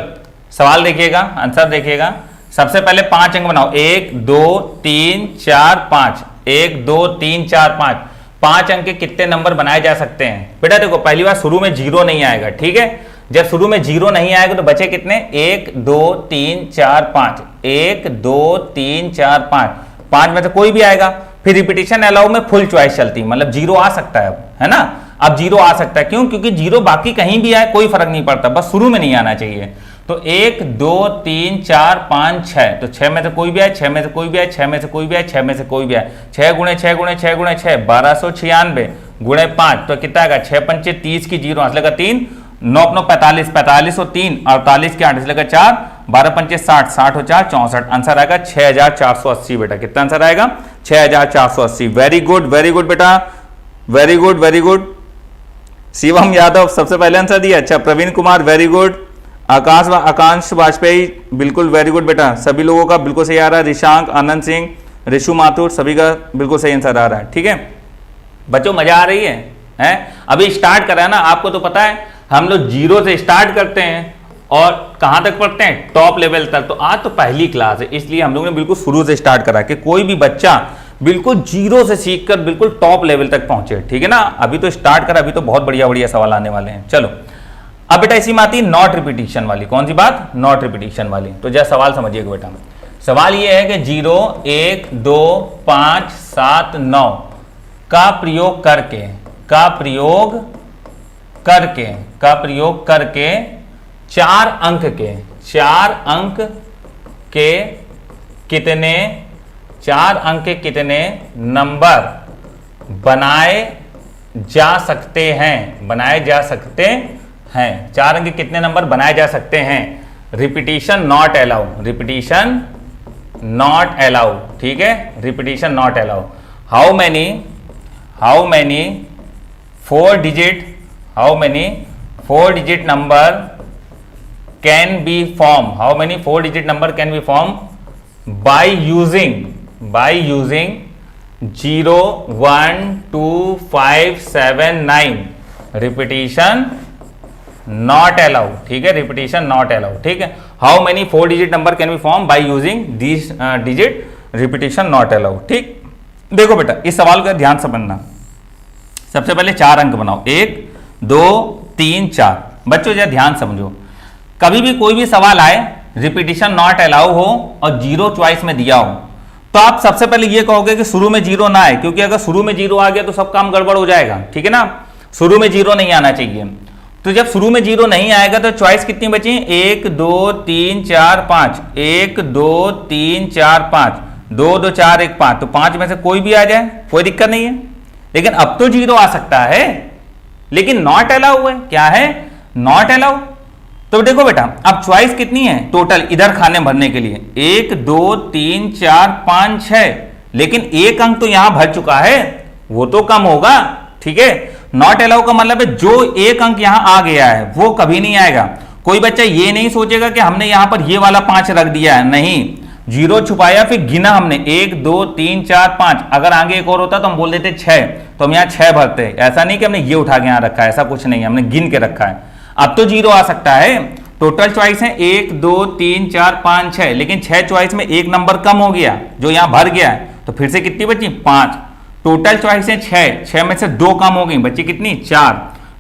सवाल देखिएगा, आंसर देखिएगा। सबसे पहले 5 अंक बनाओ, 1 2 3 4 5, 1 2 3 4 5। 5 अंक के कितने नंबर बनाए जा सकते हैं? बेटा देखो पहली बार शुरू में 0 नहीं आएगा, ठीक है। जब शुरू में 0 नहीं आएगा तो बचे कितने? 1 2 3 4 5, 1 2 3 4 5, 5 में से कोई भी आएगा। फिर रिपीटिशन अलाउ में फुल चॉइस चलती, मतलब 0 आ सकता है अब, है ना। अब 0 आ सकता है, क्यों? क्योंकि 0 बाकी कहीं भी आए कोई फर्क नहीं पड़ता, बस शुरू में नहीं आना चाहिए। तो 1 2 3 4 5 6, तो 6 में से कोई भी आए, 6 में से कोई भी आए, 6 में से कोई भी आए, 6 में से कोई भी आए। 6 गुणे 6 गुणे 6 गुणे 6 1296 गुणे 5, तो कितना आएगा? 6 पंचे 30 की 0 हाथ लगा 3, 9 9 45, 45 और 3 48 के 8 लगा 4, 12 पंचे 60, 60 और 4 64। आंसर आएगा 6480 बेटा। कितना आंसर आएगा? 6480। वेरी गुड बेटा, वेरी गुड। शिवम यादव सबसे पहले आंसर दिया, अच्छा। Praveen Kumar very good. आकांश वाजपेयी बिल्कुल वेरी गुड बेटा, सभी लोगों का बिल्कुल सही आ रहा है। रिशांक, आनंद सिंह, ऋषु माथुर, सभी का बिल्कुल सही आंसर आ रहा है, ठीक है बच्चों। मजा आ रही है? अभी स्टार्ट करा है ना, आपको तो पता है हम लोग 0 से स्टार्ट करते हैं और कहां तक पढ़ते हैं? टॉप लेवल तक। तो आज तो पहली क्लास है, इसलिए हम लोग ने बिल्कुल शुरू से स्टार्ट करा कि कोई भी बच्चा बिल्कुल 0 से सीखकर बिल्कुल टॉप लेवल तक पहुंचे, ठीक है ना। अभी तो स्टार्ट करा, अभी तो बहुत बढ़िया सवाल आने वाले हैं। चलो अब बेटा इसी में आती है नॉट रिपीटिशन वाली। कौन सी बात? नॉट रिपीटिशन वाली। तो जरा सवाल समझिएगा बेटा। सवाल ये है कि 0 1 2 5 7 9 का प्रयोग करके 4 अंक के कितने नंबर बनाए जा सकते हैं 4 अंक के कितने नंबर बनाए जा सकते हैं। रिपीटिशन नॉट अलाउ, ठीक है, repetition not allow. How many 4 digit number can be form by using 0 1 2 5 7 9। Repetition not allow, ठीक है, रिपीटिशन नॉट अलाउ, ठीक है। How many 4 digit number can be form by using this digit, repetition not allow, ठीक। देखो बेटा इस सवाल का ध्यान समझना। सबसे पहले 4 अंक बनाओ, 1 2 3 4। बच्चों जरा ध्यान समझो, कभी भी कोई भी सवाल आए रिपीटिशन नॉट अलाउ हो और 0 चॉइस में दिया हो तो आप सबसे पहले ये कहोगे कि शुरू में 0 ना आए, क्योंकि अगर शुरू में 0 आ गया तो सब काम गड़बड़ हो जाएगा, ठीक है ना। शुरू में 0 नहीं आना चाहिए। तो जब शुरू में 0 नहीं आएगा तो चॉइस कितनी बची, 1 2 3 4 5, 1 2 3 4 5, 2 2 4 1 5, तो 5 में से कोई भी आ जाए कोई दिक्कत नहीं है। लेकिन अब तो 0 आ सकता है, लेकिन नॉट अलाउ है। क्या है, नॉट अलाउ। तो देखो बेटा अब चॉइस कितनी है टोटल इधर खाने भरने के लिए, 1 2 3 4 5 6, लेकिन एक अंक तो यहां भर चुका है, वो तो कम होगा, ठीक है। नॉट अलाउ का मतलब है जो एक अंक यहां आ गया है वो कभी नहीं आएगा। कोई बच्चा ये नहीं सोचेगा कि हमने यहां पर ये वाला 5 रख दिया है, नहीं, 0 छुपाया फिर गिना हमने 1 2 3 4 5, अगर आगे एक और होता तो हम बोल देते 6, तो हम यहां 6 भरते। ऐसा नहीं कि हमने ये उठा के यहां रखा है, ऐसा कुछ नहीं, हमने गिन के रखा है। अब तो 0 आ सकता है। टोटल चॉइस है 1 2 3 4 5 6, लेकिन 6 चॉइस में एक नंबर कम हो गया जो यहां भर गया है, तो फिर से कितनी बची, 5। टोटल चॉइस है 6 में से 2 कम हो गई, बची कितनी, 4।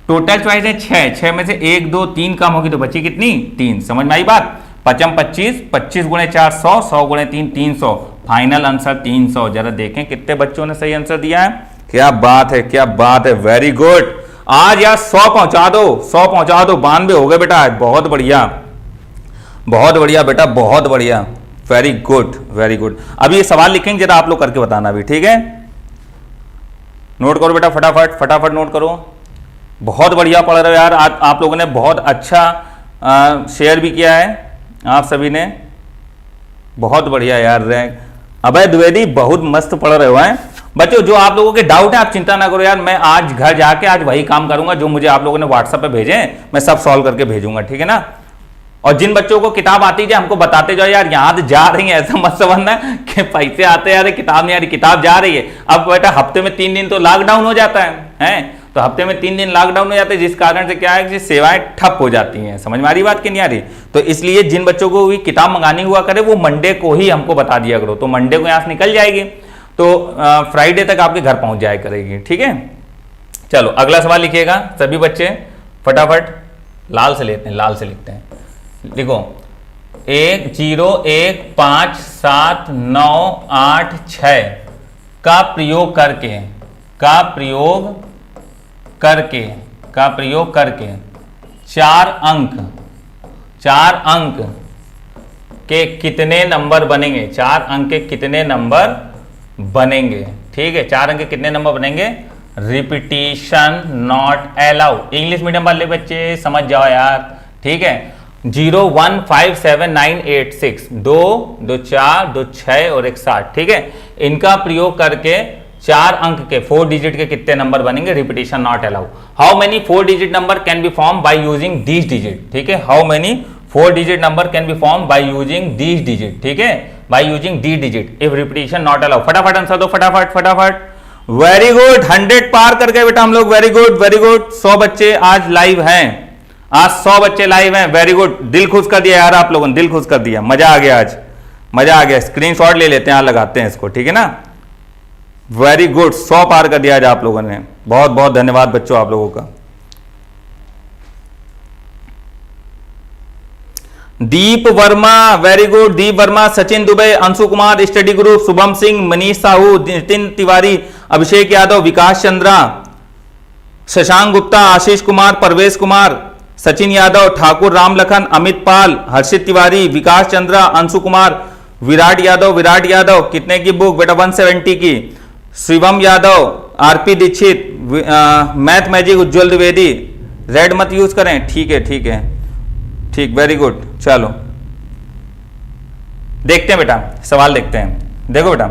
टोटल चॉइस है 6 में से 1 2 3 कम होगी तो बची कितनी, 3। समझ में आई बात। 5 25, 25 गुणे 4 100, 100 गुणे 3 300, फाइनल आंसर 300। जरा देखें कितने बच्चों ने सही आंसर दिया है। क्या बात है, क्या बात है, वेरी गुड। आज यार 100 पहुंचा दो, 100 पहुंचा दो, 92 हो गए बेटा, बहुत बढ़िया, बहुत बढ़िया बेटा, बहुत बढ़िया, वेरी गुड, वेरी गुड। अभी ये सवाल लिखेंगे, जरा आप लोग करके बताना भी, ठीक है। नोट करो बेटा, फटाफट फटाफट नोट करो। बहुत बढ़िया पढ़ रहे हो यार, आप लोगों ने बहुत अच्छा शेयर भी किया है, आप सभी ने बहुत बढ़िया यार। रैंक अभय द्विवेदी बहुत मस्त पढ़ रहे हो हैं बच्चों। जो आप लोगों के डाउट है आप चिंता ना करो यार, मैं आज घर जाके आज वही काम करूंगा जो मुझे आप लोगों ने व्हाट्सएप पे भेजे हैं, मैं सब सॉल्व करके भेजूंगा, ठीक है ना। और जिन बच्चों को किताब आती है हमको बताते जाओ यार, याद जा रही है, ऐसा मत समझना कि पैसे आते यार किताब नहीं आ रही, किताब जा रही है। अब बेटा हफ्ते में 3 दिन तो लॉकडाउन हो जाता है, तो हफ्ते में 3 दिन लॉकडाउन हो जाते हैं, जिस कारण से क्या है कि सेवाएं ठप हो जाती हैं। समझ में आ रही बात कि नहीं आ रही। तो इसलिए जिन बच्चों को भी किताब मंगानी हुआ करे वो मंडे को ही हमको बता दिया करो, तो मंडे को यहाँ से निकल जाएगी, तो फ्राइडे तक आपके घर पहुंच जाया करेगी, ठीक है। चलो अगला सवाल लिखिएगा सभी बच्चे फटाफट। लाल से लेते हैं, लाल से लिखते हैं, लिखो 1 0 1 5 7 9 8 6 का प्रयोग करके 4 अंक के कितने नंबर बनेंगे, 4 अंक के कितने नंबर बनेंगे, ठीक है। 4 अंक के कितने नंबर बनेंगे, repetition not allow. English medium वाले बच्चे समझ जाओ यार, ठीक है। 0 1 5 7 9 8 6, 2 2 4 2 6 और 1 7, ठीक है। इनका प्रयोग करके 4 अंक के 4 डिजिट के कितने नंबर बनेंगे, repetition not allow. How many 4 digit number can be form by using this digit, ठीक है। How many 4 digit number can be form by using this digit, ठीक है, by using the digit if repetition not allow. फटाफट आंसर दो, फटाफट फटाफट। वेरी गुड, 100 पार कर गए बेटा हम लोग, वेरी गुड वेरी गुड। 100 बच्चे आज लाइव हैं, आज 100 बच्चे लाइव हैं, वेरी गुड। दिल खुश कर दिया यार आप लोगों ने, दिल खुश कर दिया, मजा आ गया, आज मजा आ गया। स्क्रीनशॉट ले लेते हैं, यहाँ लगाते हैं इसको, ठीक है ना। वेरी गुड, 100 पार कर दिया आज आप लोगों ने, बहुत बहुत धन्यवाद बच्चों आप लोगों का। Deep Verma, very good, Deep Verma, Sachin Dubey, Anshu Kumar, study group, Shubham Singh, Manish Sahu, Nitin Tiwari, Abhishek Yadav, Vikas Chandra, Shashank Gupta, Ashish Kumar, Parvesh Kumar, Sachin Yadav, Thakur Ramlakhan, Amit Pal, Harshit Tiwari, Vikas Chandra, Anshu Kumar, Virat Yadav कितने की बुक बेटा? 170 की। Shivam Yadav, R P Dixit, math magic, Ujjwal Dwivedi, red मत यूज करें, ठीक है ठीक, वेरी गुड। चलो देखते हैं बेटा, सवाल देखते हैं। देखो बेटा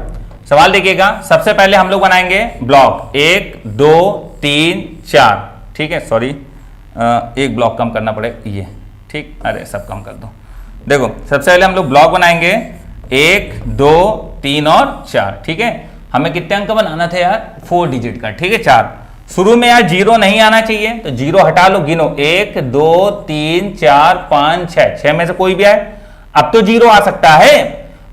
सवाल देखिएगा, सबसे पहले हम लोग बनाएंगे ब्लॉक 1 2 3 4, ठीक है, सॉरी एक ब्लॉक कम करना पड़े ये, ठीक, अरे सब कम कर दो। देखो सबसे पहले हम लोग ब्लॉक बनाएंगे 1 2 3 और 4, ठीक है। हमें कितने अंक बनाना था यार? 4 डिजिट का, ठीक है, 4। शुरू में यार 0 नहीं आना चाहिए, तो 0 हटा लो, गिनो 1 2 3 4 5 6, 6 में से कोई भी आए। अब तो 0 आ सकता है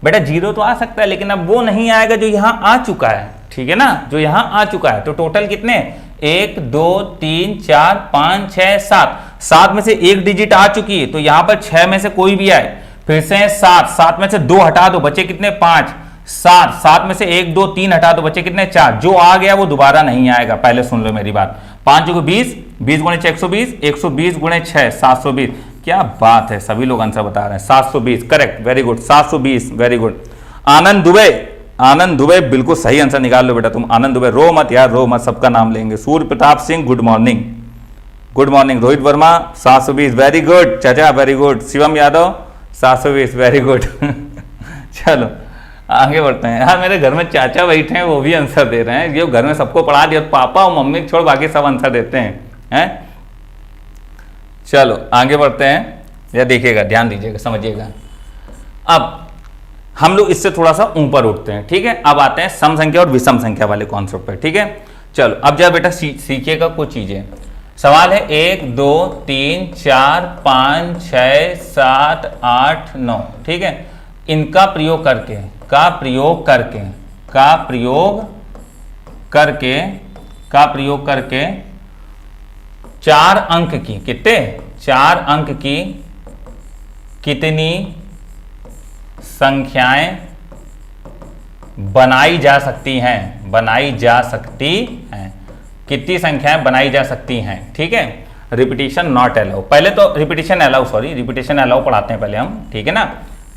बेटा, 0 तो आ सकता है, लेकिन अब वो नहीं आएगा जो यहां आ चुका है, ठीक है ना, जो यहां आ चुका है। तो टोटल कितने? 1 2 3 4 5 6 7, 7 में से एक डिजिट आ चुकी है, तो यहां पर 6 में से कोई भी आए, फिर से 7 में से 2 हटा दो, बचे कितने? 5। 7 में से 1 2 3 हटा दो, बचे कितने? 4। जो आ गया वो दोबारा नहीं आएगा, पहले सुन लो मेरी बात। 5 को 20, 20 गुणे 6 120, 120 गुणे 6 720। क्या बात है, सभी लोग आंसर बता रहे हैं। 720 correct, very good, 720 very good. Anand Dubey बिल्कुल सही आंसर निकाल लो बेटा तुम। आनंद दुबे, रो मत यार, रो मत, सबका नाम लेंगे। Surya Pratap Singh, good morning. Rohit Verma 720, very good चाचा, very good. Shivam Yadav 720, very good. चलो आगे बढ़ते हैं। यार मेरे घर में चाचा बैठे हैं, वो भी आंसर दे रहे हैं। ये घर में सबको पढ़ा दिया, पापा और मम्मी छोड़ बाकी सब आंसर देते हैं। चलो आगे बढ़ते हैं, या देखिएगा, ध्यान दीजिएगा, समझिएगा। अब हम लोग इससे थोड़ा सा ऊपर उठते हैं, ठीक है। अब आते हैं सम संख्या और विषम संख्या वाले कॉन्सेप्ट पे, ठीक है। चलो अब जब बेटा सीखिएगा कुछ चीजें। सवाल है 1 2 3 4 5 6 7 8 9, ठीक है। इनका प्रयोग करके 4 अंक की, कितने? 4 अंक की कितनी संख्याएं बनाई जा सकती हैं? कितनी संख्याएं बनाई जा सकती हैं, ठीक है। रिपीटिशन नॉट अलाउ, पहले तो रिपीटिशन अलाउ पढ़ाते हैं पहले हम, ठीक है ना।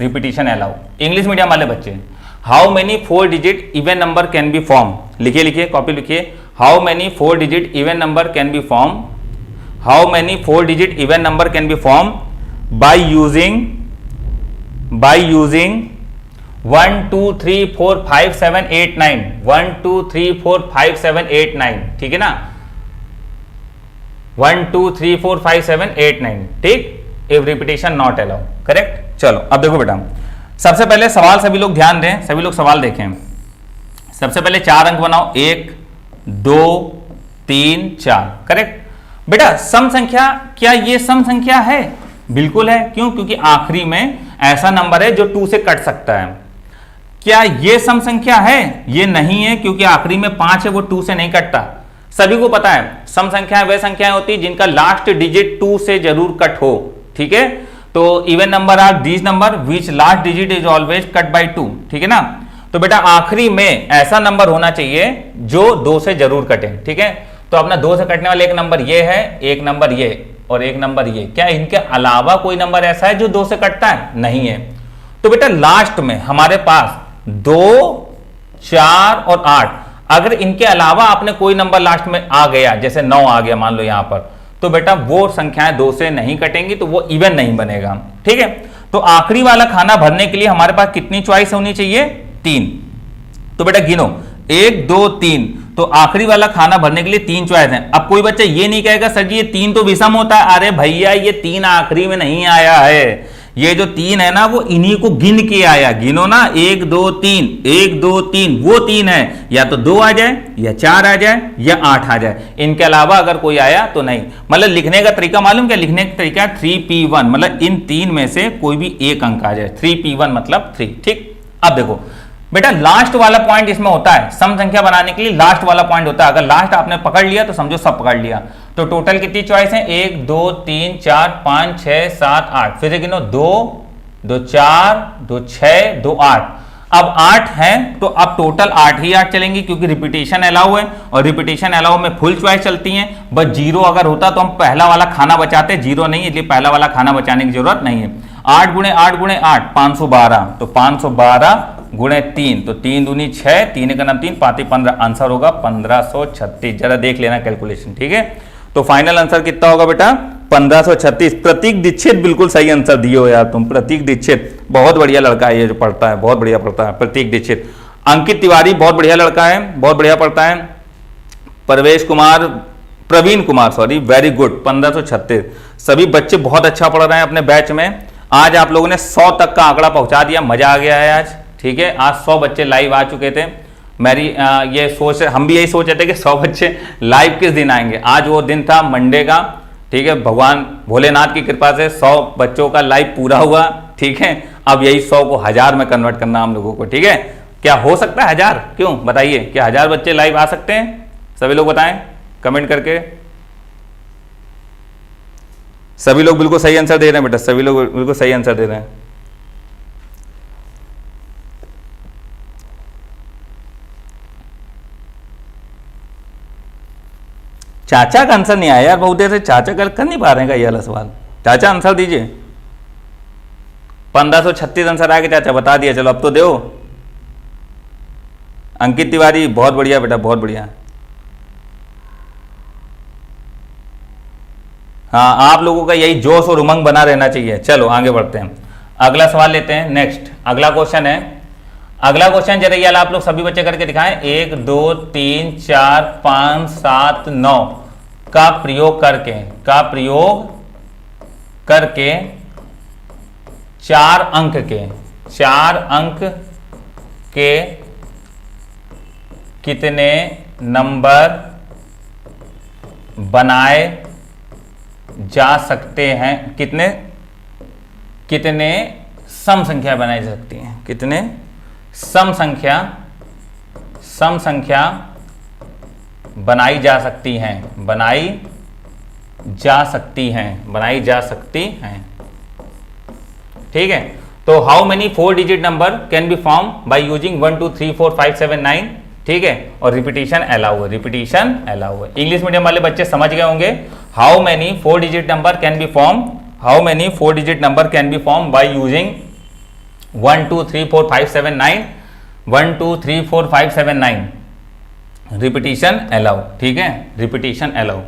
रिपीटिशन अलाउ, इंग्लिश मीडियम वाले बच्चे। How many 4 digit even number can be form? लिखिए, कॉपी लिखिए। How many 4 digit even number can be form? How many 4 digit even number can be form by using 1 2 3 4 5 7 8 9, 1 2 3 4 5 7 8 9, ठीक है ना। 1 2 3 4 5 7 8 9, ठीक। If repetition not allow, correct. चलो अब देखो बेटा, सबसे पहले सवाल सभी लोग ध्यान दें, सभी लोग सवाल देखें। सबसे पहले 4 अंक बनाओ, 1 2 3 4, करेक्ट। बेटा सम संख्या, क्या ये सम संख्या है? बिल्कुल है। क्यों? क्योंकि आखिरी में ऐसा नंबर है जो 2 से कट सकता है। क्या ये सम संख्या है? ये नहीं है, क्योंकि आखिरी में 5 है, वो 2 से नहीं कटता। सभी को पता है सम संख्याएं वे संख्याएं होती है जिनका लास्ट डिजिट 2 से जरूर कट हो, ठीक है। तो even number are these number which last digit is always cut by 2, ठीक है ना। तो बेटा आखिरी में ऐसा नंबर होना चाहिए जो 2 से जरूर कटे, ठीक है। तो अपना 2 से कटने वाला एक नंबर ये है, एक नंबर ये और एक नंबर ये। क्या इनके अलावा कोई नंबर ऐसा है जो 2 से कटता है? नहीं है। तो बेटा लास्ट में हमारे पास 2 4 और 8, अगर इनके अलावा आपने कोई नंबर लास्ट में आ गया, जैसे 9 आ गया मान लो यहां पर, तो बेटा वो संख्याएं 2 से नहीं कटेंगी, तो वो इवन नहीं बनेगा, ठीक है। तो आखिरी वाला खाना भरने के लिए हमारे पास कितनी चॉइस होनी चाहिए? 3। तो बेटा गिनो 1 2 3, तो आखिरी वाला खाना भरने के लिए 3 चॉइस हैं। अब कोई बच्चा ये नहीं कहेगा सर जी ये 3 तो विषम होता है। अरे भैया ये 3 आखिरी में नहीं आया है, ये जो 3 है ना वो इन्हीं को गिन के आया। गिनो ना, 1 2 3 1 2 3, वो 3 है। या तो 2 आ जाए, या 4 आ जाए, या 8 आ जाए। इनके अलावा अगर कोई आया तो नहीं। मतलब लिखने का तरीका मालूम क्या? लिखने का तरीका 3p1, मतलब इन 3 में से कोई भी एक अंक आ जाए। 3p1 मतलब 3, ठीक। अब देखो बेटा लास्ट वाला पॉइंट इसमें होता है, सम संख्या बनाने के लिए लास्ट वाला पॉइंट होता है। अगर लास्ट आपने पकड़ लिया तो समझो सब पकड़ लिया। तो टोटल कितनी चॉइस है? 1 2 3 4 5 6 7 8, फिर से गिनो 2 2 4 2 6 2 8। अब 8 है तो अब टोटल 8 ही 8 चलेंगी, क्योंकि रिपीटेशन अलाउ है और रिपीटेशन अलाउ में फुल चॉइस चलती हैं। बस 0 अगर होता तो हम पहला वाला खाना बचाते, 0 नहीं, इसलिए पहला वाला खाना बचाने की जरूरत नहीं है। 8 गुणे 8 गुणे 8 512, तो 512 गुणे 3, तो 3 दूनी 6, 3 का नाम 3, 5 15, आंसर होगा 1536। जरा देख लेना कैलकुलेशन, ठीक है। तो फाइनल आंसर कितना होगा बेटा? 1536। प्रतीक दीक्षित बिल्कुल सही आंसर दिए हो यार तुम। प्रतीक दीक्षित बहुत बढ़िया लड़का है, ये जो पढ़ता है बहुत बढ़िया पढ़ता है, प्रतीक दीक्षित। अंकित तिवारी बहुत बढ़िया लड़का है, बहुत बढ़िया पढ़ता है। Praveen Kumar sorry, very good, 1536। सभी बच्चे बहुत अच्छा पढ़ रहे हैं अपने बैच में। आज आप लोगों ने 100 तक का आंकड़ा पहुंचा दिया, मजा आ गया है आज, ठीक है। आज 100 बच्चे लाइव आ चुके थे। मेरी ये सोच, हम भी यही सोच रहे थे कि 100 बच्चे लाइव किस दिन आएंगे। आज वो दिन था मंडे का, ठीक है। भगवान भोलेनाथ की कृपा से 100 बच्चों का लाइव पूरा हुआ, ठीक है। अब यही 100 को 1000 में कन्वर्ट करना हम लोगों को, ठीक है। क्या हो सकता है 1000? क्यों बताइए, क्या 1000 बच्चे लाइव आ सकते हैं? सभी लोग बताएं कमेंट करके। सभी लोग बिल्कुल सही आंसर दे रहे हैं बेटा, सभी लोग बिल्कुल सही आंसर दे रहे हैं। चाचा का आंसर नहीं आया यार, बहुत देर से चाचा कर नहीं पा रहे हैं का ये वाला सवाल। चाचा आंसर दीजिए। 1536 आंसर आएगा चाचा, बता दिया, चलो अब तो दो। अंकित तिवारी बहुत बढ़िया बेटा, बहुत बढ़िया। हाँ, आप लोगों का यही जोश और उमंग बना रहना चाहिए। चलो आगे बढ़ते हैं, अगला सवाल लेते हैं। नेक्स्ट अगला क्वेश्चन है, अगला क्वेश्चन जरा ये आप लोग सभी बच्चे करके दिखाएं। 1 2 3 4 5 7 9 का प्रयोग करके 4 अंक के कितने नंबर बनाए जा सकते हैं? कितने सम संख्या बनाई जा सकती हैं? कितने सम संख्या बनाई जा सकती हैं? बनाई जा सकती हैं, ठीक है। तो how many 4 digit number can be form by using 1 2 3 4 5 7 9, ठीक है। और रिपीटेशन अलाउ है, इंग्लिश मीडियम वाले बच्चे समझ गए होंगे। How many 4 digit number can be form by using 1 2 3 4 5 7 9, 1 2 3 4 5 7 9, repetition allow, ठीक है। Repetition allow,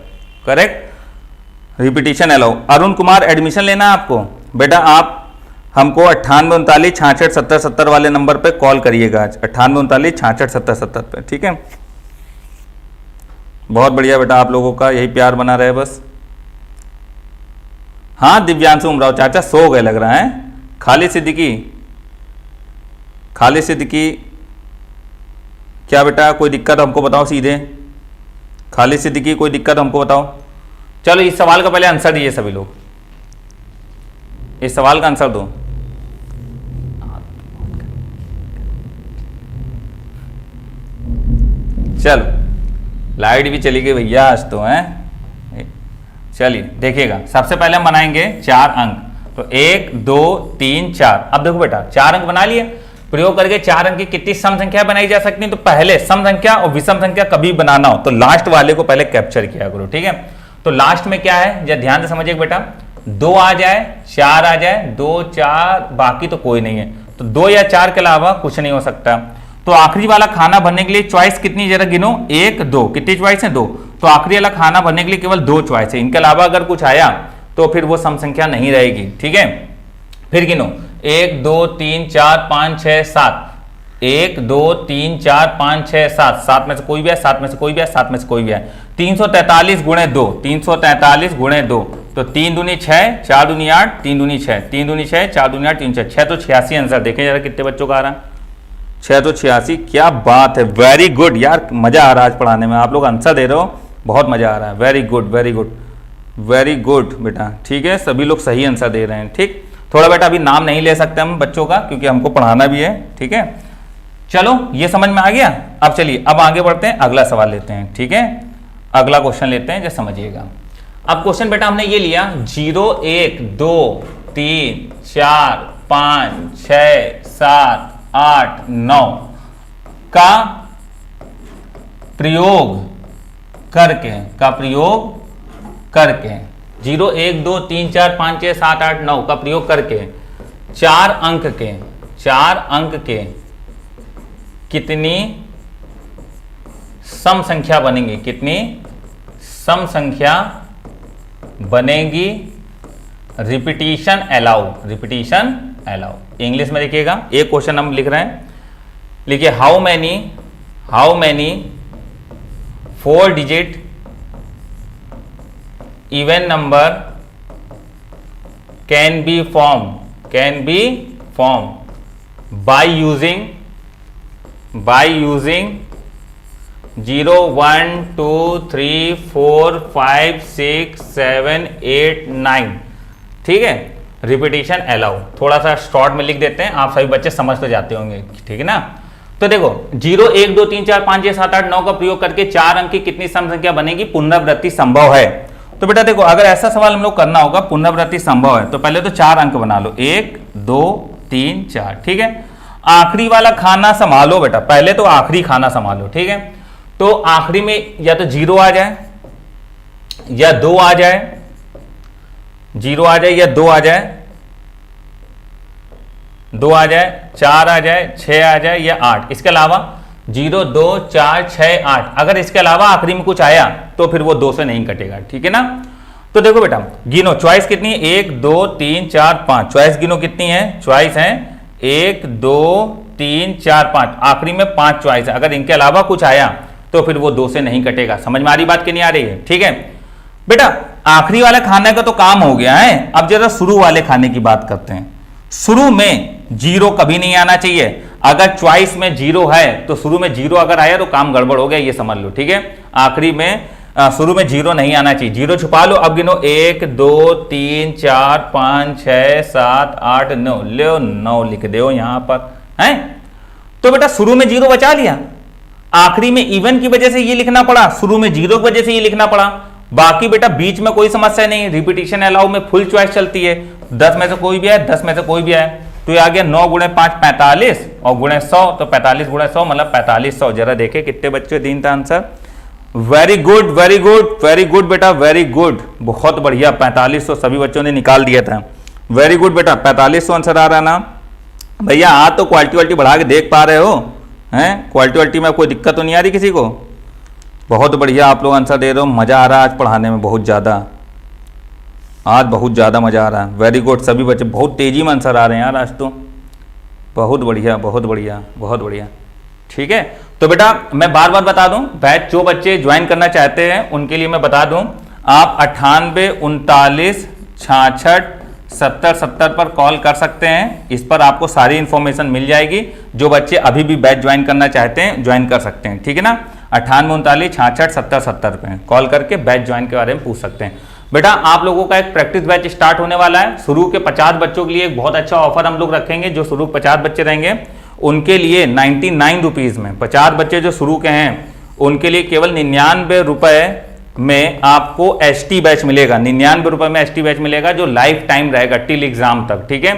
correct, repetition allow. Arun Kumar admission लेना है आपको बेटा, आप हमको 98 39 66 70 70 वाले नंबर पे कॉल करिएगा आज, 98 39 66 70 70 पे, ठीक है। बहुत बढ़िया बेटा, आप लोगों का यही प्यार बना रहे बस। हाँ दिव्यांशु उमराव चाचा सो गए लग रहा है। खालिद सिद्दीकी क्या बेटा कोई दिक्कत हमको बताओ सीधे। खालिद सिद्दीकी कोई दिक्कत हमको बताओ। चलो इस सवाल का पहले आंसर दीजिए सभी लोग, इस सवाल का आंसर दो। चलो लाइट भी चली गई भैया आज तो है। चलिए देखिएगा, सबसे पहले हम बनाएंगे 4 अंक। तो 1 2 3 4। अब देखो बेटा 4 अंक बना लिए, प्रयोग करके 4 अंक की कितनी सम संख्या बनाई जा सकती है? तो पहले सम संख्या और विषम संख्या कभी बनाना हो तो लास्ट वाले को पहले कैप्चर किया करो, ठीक है। तो लास्ट में क्या है जरा ध्यान से समझिए बेटा, 2 आ जाए 4 आ जाए, 2 4 बाकी तो कोई नहीं है, तो 2 या 4 के अलावा कुछ नहीं हो सकता। तो आखिरी वाला खाना भरने के लिए चॉइस कितनी जरा गिनो, 1 2, कितनी चॉइस है? 2। तो आखिरी वाला खाना भरने के लिए केवल 2 चॉइस है, इनके अलावा अगर कुछ आया तो फिर वो सम संख्या नहीं रहेगी, ठीक है। फिर गिनो 1 2 3 4 5 6 7, 1 2 3 4 5 6 7, 7 में से कोई भी है, 7 में से कोई भी है, 7 में से कोई भी है। 343 गुणे 2, 343 गुणे 2, तो 3 दूनी 6 4 दूनी 8, 3 दूनी 6, 3 दूनी 6 4 दूनी 8 3 6 तो 86 आंसर। देखें जरा कितने बच्चों का आ रहा है, 6 तो 86। क्या बात है, वेरी गुड यार, मजा आ रहा है आज पढ़ाने में, आप लोग आंसर दे रहे हो, बहुत मजा आ रहा है। Very good very good very good बेटा, ठीक है। सभी लोग सही आंसर दे रहे हैं, ठीक। थोड़ा बेटा अभी नाम नहीं ले सकते हम बच्चों का क्योंकि हमको पढ़ाना भी है, ठीक है। चलो ये समझ में आ गया। अब चलिए अब आगे बढ़ते हैं, अगला सवाल लेते हैं। ठीक है, अगला क्वेश्चन लेते हैं, जो समझिएगा। अब क्वेश्चन बेटा हमने ये लिया 0 1 2 3 4 5 6 7 8 9 का प्रयोग करके 0 1 2 3 4 5 6 7 8 9 का प्रयोग करके 4 अंक के कितनी सम संख्या बनेगी, कितनी सम संख्या बनेगी, रिपीटिशन अलाउ, इंग्लिश में देखिएगा। एक क्वेश्चन हम लिख रहे हैं, लिखिए how many 4 digit even number can be form by using 0 1 2 3 4 5 6 7 8 9। ठीक है, रिपीटिशन अलाउ थोड़ा सा शॉर्ट में लिख देते हैं, आप सभी बच्चे समझ तो जाते होंगे। ठीक है ना, तो देखो 0 1 2 3 4 5 6 7 8 9 का प्रयोग करके 4 अंक की कितनी सम संख्या बनेगी, पुनरावृत्ति संभव है। तो बेटा देखो, अगर ऐसा सवाल हम लोग करना होगा, पुनरावृत्ति संभव है, तो पहले तो 4 अंक बना लो, 1 2 3 4। ठीक है, आखिरी वाला खाना संभालो बेटा, पहले तो आखिरी खाना संभालो। ठीक है, तो आखिरी में या तो 0 आ जाए या 2 आ जाए, 0 आ जाए या 2 आ जाए, 2 आ जाए, 4 आ जाए, 6 आ जाए या 8। इसके अलावा 0 2 4 6 8, अगर इसके अलावा आखिरी में कुछ आया तो फिर वो 2 से नहीं कटेगा। ठीक है ना, तो देखो बेटा गिनो, चॉइस कितनी है, 1 2 3 4 5, चॉइस गिनो कितनी है, चॉइस है 1 2 3 4 5, आखिरी में 5 चॉइस है, अगर इनके अलावा कुछ आया तो फिर वो 2 से नहीं कटेगा। समझ में आ रही बात कि नहीं आ रही है? ठीक है बेटा, आखिरी वाले खाने का तो काम हो गया है, अब जरा शुरू वाले खाने की बात करते हैं। शुरू में 0 कभी नहीं आना चाहिए, अगर चॉइस में 0 है तो शुरू में 0 अगर आया तो काम गड़बड़ हो गया, ये समझ लो। ठीक है, आखिरी में शुरू में 0 नहीं आना चाहिए, 0 छुपा लो। अब गिनो 1 2 3 4 5 6 7 8 9, लो 9 लिख दो यहां पर है। तो बेटा शुरू में 0 बचा लिया, आखिरी में इवन की वजह से ये लिखना पड़ा, शुरू में 0 की वजह से ये लिखना पड़ा। बाकी बेटा बीच में कोई समस्या नहीं, रिपीटिशन अलाउ में फुल चॉइस चलती है, 10 में से कोई भी आए, 10 में से कोई भी आए। तो ये आ गया 9 गुणे 5 45 और गुणे 100, तो 45 गुणे 100 मतलब 4500। जरा देखे कितने बच्चे दिन था answer. Very good very good very good बेटा, वेरी गुड, बहुत बढ़िया, 4500 सभी बच्चों ने निकाल दिया था। वेरी गुड बेटा, 4500 आंसर आ रहा है ना भैया। आज तो क्वालिटी बढ़ा के देख पा रहे हो हैं, क्वालिटी में कोई दिक्कत तो नहीं आ रही किसी को? बहुत बढ़िया आप लोग आंसर दे रहे हो, मजा आ रहा है आज पढ़ाने में, बहुत ज़्यादा, आज बहुत ज़्यादा मजा आ रहा है। वेरी गुड, सभी बच्चे बहुत तेजी में आंसर आ रहे हैं यार आज तो, बहुत बढ़िया बहुत बढ़िया बहुत बढ़िया। ठीक है, तो बेटा मैं बार बार बता दूं, बैच जो बच्चे ज्वाइन करना चाहते हैं उनके लिए मैं बता दूं, आप 98 39 66 70 70 पर कॉल कर सकते हैं, इस पर आपको सारी इंफॉर्मेशन मिल जाएगी। जो बच्चे अभी भी बैच ज्वाइन करना चाहते हैं ज्वाइन कर सकते हैं। ठीक है ना, 98 39 66 70 70 पे कॉल करके बैच ज्वाइन के बारे में पूछ सकते हैं। बेटा आप लोगों का एक प्रैक्टिस बैच स्टार्ट होने वाला है, शुरू के 50 बच्चों के लिए एक बहुत अच्छा ऑफर हम लोग रखेंगे। जो शुरू 50 बच्चे रहेंगे उनके लिए 99 रुपीज़ में, 50 बच्चे जो शुरू के हैं उनके लिए केवल 99 रुपये में आपको एसटी बैच मिलेगा, 99 रुपये में एसटी बैच मिलेगा, जो लाइफ टाइम रहेगा टिल एग्जाम तक। ठीक है,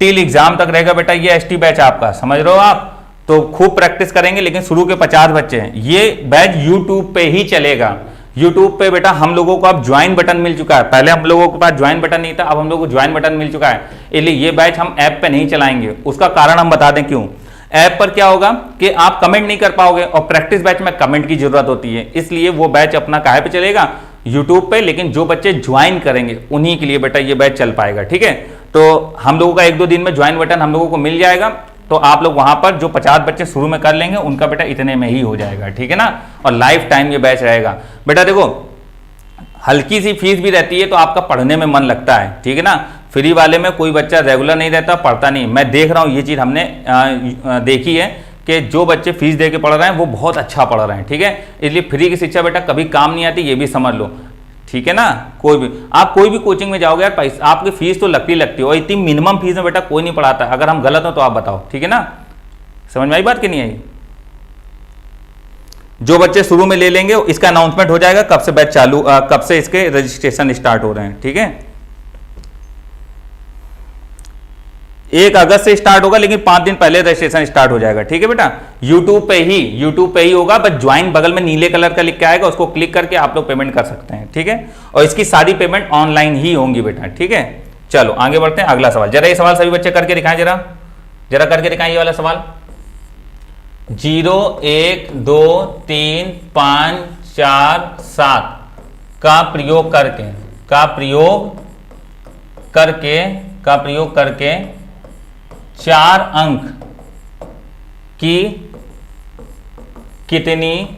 टिल एग्जाम तक रहेगा बेटा ये एसटी बैच आपका, समझ रहे हो आप? तो खूब प्रैक्टिस करेंगे, लेकिन शुरू के 50 बच्चे हैं। ये बैच यूट्यूब पे ही चलेगा, यूट्यूब पे बेटा हम लोगों को अब ज्वाइन बटन मिल चुका है, पहले हम लोगों के पास ज्वाइन बटन नहीं था, अब हम लोगों को ज्वाइन बटन मिल चुका है। इसलिए ये बैच हम ऐप पे नहीं चलाएंगे, उसका कारण हम बता दें क्यों। ऐप पर क्या होगा कि आप कमेंट नहीं कर पाओगे, और प्रैक्टिस बैच में कमेंट की जरूरत होती है, इसलिए वो बैच अपना काहे पे चलेगा, यूट्यूब पे। लेकिन जो बच्चे ज्वाइन करेंगे उन्हीं के लिए बेटा ये बैच चल पाएगा। ठीक है, तो हम लोगों का 1-2 दिन में ज्वाइन बटन हम लोगों को मिल जाएगा, तो आप लोग वहां पर जो 50 बच्चे शुरू में कर लेंगे उनका बेटा इतने में ही हो जाएगा। ठीक है ना, और लाइफ टाइम ये बैच रहेगा। बेटा देखो हल्की सी फीस भी रहती है तो आपका पढ़ने में मन लगता है। ठीक है ना, फ्री वाले में कोई बच्चा रेगुलर नहीं रहता, पढ़ता नहीं। मैं देख रहा हूँ ये चीज़ हमने देखी है कि जो बच्चे फीस दे के पढ़ रहे हैं वो बहुत अच्छा पढ़ रहे हैं। ठीक है, इसलिए फ्री की शिक्षा बेटा कभी काम नहीं आती, ये भी समझ लो। ठीक है ना, कोई भी आप कोई भी कोचिंग में जाओगे यार, पैसा आपकी फीस तो लगती है, और इतनी मिनिमम फीस में बेटा कोई नहीं पढ़ाता। अगर हम गलत हो तो आप बताओ। ठीक है ना, समझ में आई बात कि नहीं आई? जो बच्चे शुरू में ले लेंगे इसका अनाउंसमेंट हो जाएगा कब से बैच चालू, कब से इसके रजिस्ट्रेशन स्टार्ट हो रहे हैं। ठीक है, 1 अगस्त से स्टार्ट होगा, लेकिन 5 दिन पहले रजिस्ट्रेशन स्टार्ट हो जाएगा। ठीक है बेटा, यूट्यूब पे ही होगा, बस ज्वाइन बगल में नीले कलर का लिख के आएगा, उसको क्लिक करके आप लोग पेमेंट कर सकते हैं। ठीक है, और इसकी सारी पेमेंट ऑनलाइन ही होंगी बेटा। ठीक है, चलो आगे बढ़ते हैं। अगला सवाल, जरा ये सवाल सभी बच्चे करके दिखाएं, जरा करके दिखाएं ये वाला सवाल। 0 1 2 3 5 4 7 का प्रयोग करके 4 अंक की कितनी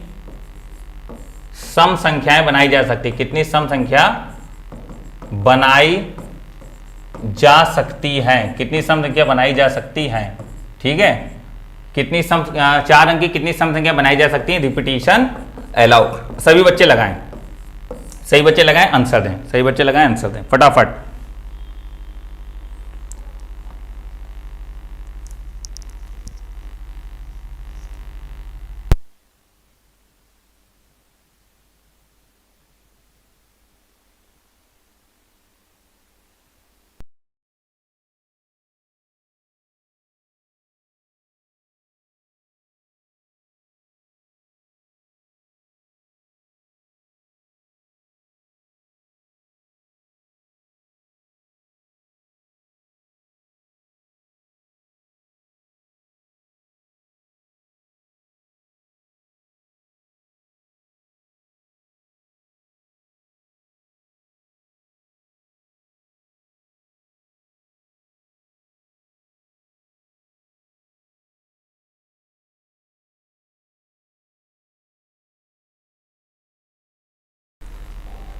सम संख्याएं बनाई जा सकती, कितनी सम संख्या बनाई जा सकती हैं, कितनी सम संख्या बनाई जा सकती हैं। ठीक है, कितनी 4 अंक की कितनी सम संख्या बनाई जा सकती है, रिपीटिशन अलाउड। सभी बच्चे लगाएं, सही बच्चे लगाएं, आंसर दें, सही बच्चे लगाएं, आंसर दें फटाफट।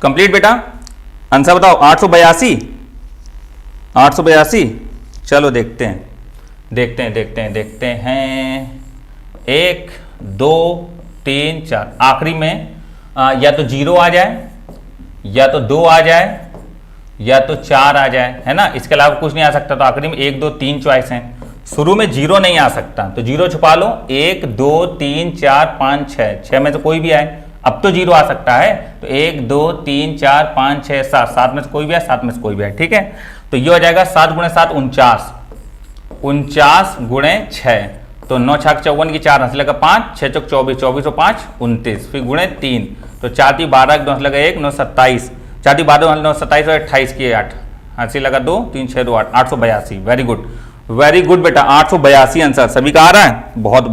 कंप्लीट बेटा, आंसर बताओ। 882। चलो देखते हैं 1 2 3 4 आखिरी में या तो 0 आ जाए, या तो 2 आ जाए, या तो 4 आ जाए, है ना, इसके अलावा कुछ नहीं आ सकता। तो आखिरी में 1 2 3 चॉइस हैं। शुरू में 0 नहीं आ सकता, तो 0 छुपा लो। 1 2 3 4 5 6 में से कोई भी आए। अब तो 0 आ सकता है, तो 1 2 3 4 5 6 7 7 में से कोई भी आए, 7 में से कोई भी आए। ठीक है, तो ये हो जाएगा 7 गुणे 7 49, 49 गुणे 6, तो 9 छाक 54 की 4 हंस लगा 5, 6 चौक 24, 24 और 5 29, फिर गुणे 3, तो 4 3 12 9 लगा 1 9 27, 4 3 12 9 27 और 28 की 8 हंसी लगा 2 3 6 2 8 882। वेरी गुड बेटा, 882 आंसर सभी का आ रहा है। बहुत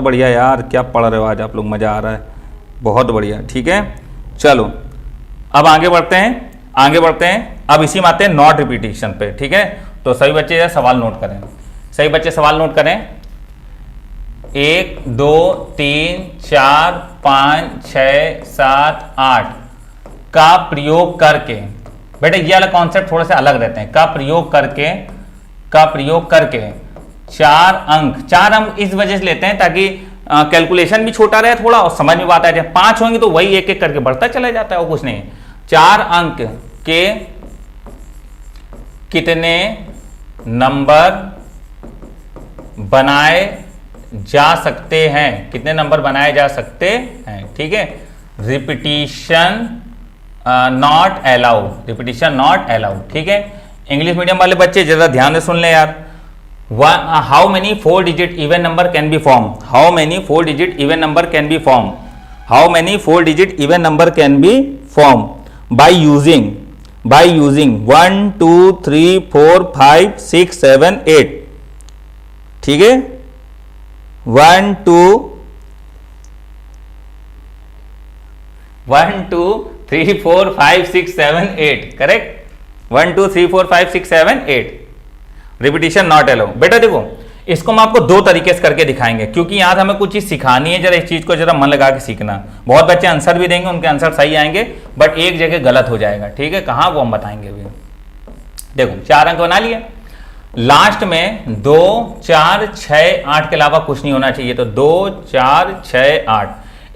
बढ़िया यार, क्या पढ़ रहे हो आज आप लोग, मजा आ रहा है, बहुत बढ़िया। ठीक है, चलो अब आगे बढ़ते हैं। अब इसी में आते हैं नॉट रिपीटिशन पे। ठीक है, तो सभी बच्चे सवाल नोट करें, 1 2 3 4 5 6 7 8 का प्रयोग करके, बेटा ये वाला कॉन्सेप्ट थोड़ा सा अलग रहते हैं। का प्रयोग करके 4 अंक इस वजह से लेते हैं ताकि कैलकुलेशन भी छोटा रहे थोड़ा और समझ में बात आ जाए। 5 होंगे तो वही एक एक करके बढ़ता चला जाता है, वो कुछ नहीं। 4 अंक के कितने नंबर बनाए जा सकते हैं, ठीक है, रिपीटिशन नॉट अलाउड। ठीक है, इंग्लिश मीडियम वाले बच्चे जरा ध्यान से सुन ले यार। How many 4-digit even number can be formed? How many 4-digit even number can be formed? By using 1 2 3 4 5 6 7 8। ठीक है, 1 2 3 4 5 6 7 8 करेक्ट। 1 2 3 4 5 6 7 8 repetition not allow. बेटा देखो, इसको हम आपको 2 तरीके से करके दिखाएंगे, क्योंकि यहाँ हमें कुछ चीज सिखानी है। जरा इस चीज को जरा मन लगा के सीखना। बहुत बच्चे आंसर भी देंगे, उनके आंसर सही आएंगे, बट एक जगह गलत हो जाएगा। ठीक है, कहाँ वो हम बताएंगे अभी। देखो 4 अंक बना लिए, लास्ट में 2 4 6 8 के अलावा कुछ नहीं होना चाहिए। तो 2 4 6 8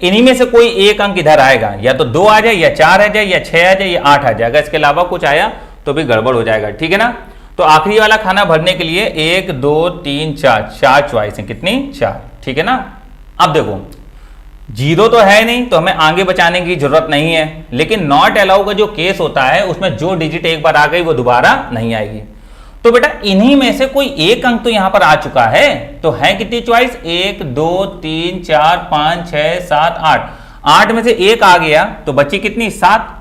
इन्हीं में से कोई एक अंक इधर आएगा, या तो 2 आ जाए, या 4 आ जाए, या 6 आ जाए, या 8 आ जाए। अगर इसके अलावा कुछ आया तो भी गड़बड़ हो जाएगा। ठीक है ना, तो आखिरी वाला खाना भरने के लिए 1 2 3 4 4 चॉइस है, कितनी 4, ठीक है ना। अब देखो जीरो तो है नहीं तो हमें आगे बचाने की जरूरत नहीं है, लेकिन नॉट अलाउ का जो केस होता है उसमें जो डिजिट एक बार आ गई वो दोबारा नहीं आएगी। तो बेटा इन्हीं में से कोई एक अंक तो यहां पर आ चुका है, तो है कितनी चॉइस 1 2 3 4 5 6 7 8, 8 में से एक आ गया तो बची कितनी 7।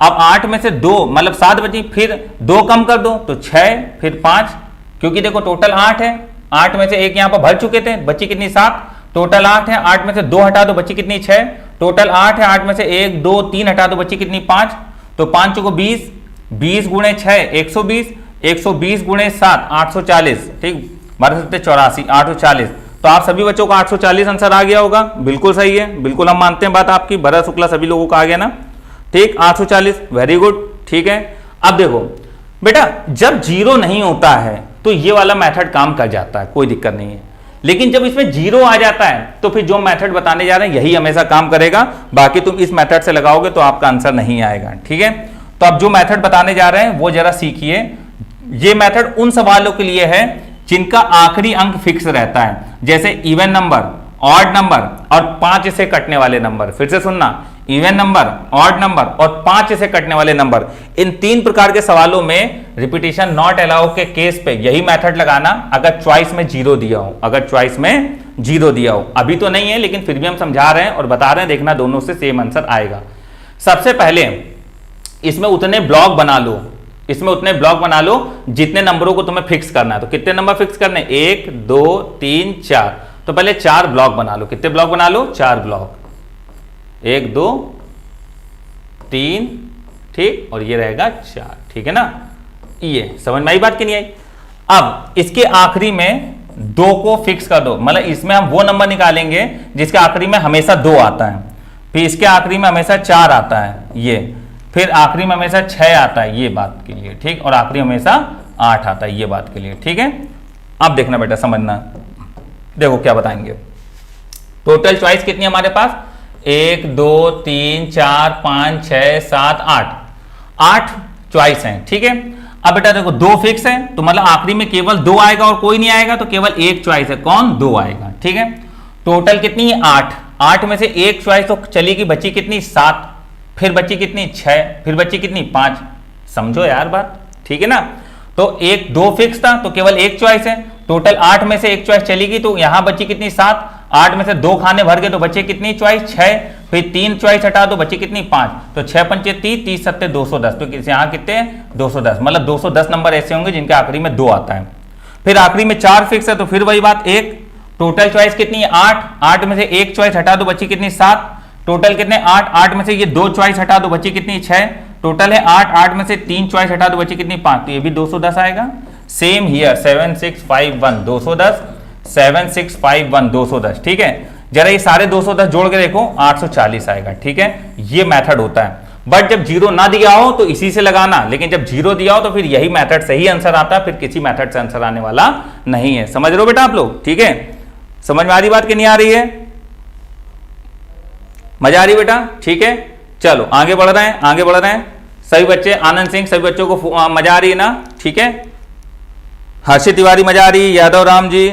अब 8 में से 2 मतलब 7 बची, फिर 2 कम कर दो तो 6, फिर 5, क्योंकि देखो टोटल 8 है, 8 में से एक यहां पर भर चुके थे, बची कितनी 7, टोटल 8 है, 8 में से 2 हटा दो बची कितनी 6, टोटल 8 है, 8 में से 1 2 3 हटा दो बची कितनी 5, तो 5 को 20, 20 गुणे 6 120, 120 गुणे 7 840, ठीक 1284 840। तो आप सभी बच्चों को 840 आंसर आ गया होगा, बिल्कुल सही है, बिल्कुल हम मानते हैं बात आपकी, भरत शुक्ला सभी लोगों का आ गया ना, ठीक 840, वेरी गुड, ठीक है। अब देखो बेटा जब जीरो नहीं होता है तो ये वाला मेथड काम कर जाता है, कोई दिक्कत नहीं है, लेकिन जब इसमें जीरो आ जाता है तो फिर जो मेथड बताने जा रहे हैं यही हमेशा काम करेगा, बाकी तुम इस मेथड से लगाओगे तो आपका आंसर नहीं आएगा, ठीक है। तो अब जो मेथड बताने जा रहे हैं वो जरा सीखिए। ये मेथड उन सवालों के लिए है जिनका आखिरी अंक फिक्स रहता है, जैसे इवन नंबर, ऑड नंबर और 5 से कटने वाले नंबर। फिर से सुनना, इवन नंबर, ऑड नंबर और 5 से कटने वाले नंबर, इन 3 प्रकार के सवालों में रिपीटिशन नॉट अलाउ के केस पे यही मेथड लगाना अगर चॉइस में जीरो दिया हो, अगर चॉइस में जीरो दिया हो। अभी तो नहीं है लेकिन फिर भी हम समझा रहे हैं और बता रहे हैं, देखना दोनों से सेम आंसर आएगा। सबसे पहले इसमें उतने ब्लॉक बना लो, इसमें उतने ब्लॉक बना लो जितने नंबरों को तुम्हें फिक्स करना है। तो कितने नंबर फिक्स करने, 1 2 3 4, तो पहले 4 ब्लॉक बना लो। कितने ब्लॉक बना लो, 4 ब्लॉक, 1 2 3, ठीक, और ये रहेगा 4, ठीक है ना। ये समझ में आई बात कि नहीं आई। अब इसके आखिरी में 2 को फिक्स कर दो, मतलब इसमें हम वो नंबर निकालेंगे जिसके आखिरी में हमेशा 2 आता है, फिर इसके आखिरी में हमेशा 4 आता है, ये फिर आखिरी में हमेशा 6 आता है, ये बात के लिए, ठीक, और आखिरी हमेशा 8 आता है, ये बात के लिए, ठीक है। अब देखना बेटा, समझना, देखो क्या बताएंगे। टोटल चॉइस कितनी हमारे पास, 1 2 3 4 5 6 7 8, 8 चॉइस हैं, ठीक है। अब बेटा देखो 2 फिक्स है, तो मतलब आखिरी में केवल 2 आएगा और कोई नहीं आएगा, तो केवल एक चॉइस है, कौन, 2 आएगा, ठीक है। टोटल कितनी है 8, 8 में से एक चॉइस तो चलेगी, बची कितनी 7, फिर बची कितनी 6, फिर बची कितनी 5, समझो यार बात, ठीक है ना। तो 1 2 फिक्स था तो केवल एक चॉइस है, टोटल 8 में से एक चॉइस चलेगी तो यहां बची कितनी 7, 8 में से 2 खाने भर गए तो बचे कितनी चॉइस 6, फिर 3 चॉइस हटा दो बची कितनी 5, तो 6 पंचे 30, 30 सत्ते 210, तो यहाँ कितने 210, मतलब 210 नंबर ऐसे होंगे जिनके आखिरी में 2 आता है। फिर आखिरी में 4 फिक्स है तो फिर वही बात 1, टोटल चॉइस कितनी है 8, 8 में से एक चॉइस हटा दो बची कितनी 7, टोटल कितने 8, 8 में से ये 2 चॉइस हटा दो बची कितनी 6, टोटल है 8, 8 में से 3 चॉइस हटा दो बची कितनी 5, तो ये भी 210 आएगा। सेम हियर 7 6 5 1 210, 7 6 5 1 210, ठीक है। जरा ये सारे 210 जोड़ के देखो 840 आएगा, ठीक है। ये मेथड होता है, बट जब जीरो ना दिया हो तो इसी से लगाना, लेकिन जब जीरो दिया हो तो फिर यही मेथड से ही आंसर आता है, फिर किसी मेथड से आंसर आने वाला नहीं है। समझ रहे हो बेटा आप लोग, ठीक है। समझ में आ रही बात कि नहीं आ रही है, मजा आ रही बेटा, ठीक है। चलो आगे बढ़ रहे हैं, आगे बढ़ रहे हैं। सभी बच्चे, आनंद सिंह, सभी बच्चों को मजा आ रही है ना, ठीक है। हर्षित तिवारी मजा आ रही है, यादव राम जी,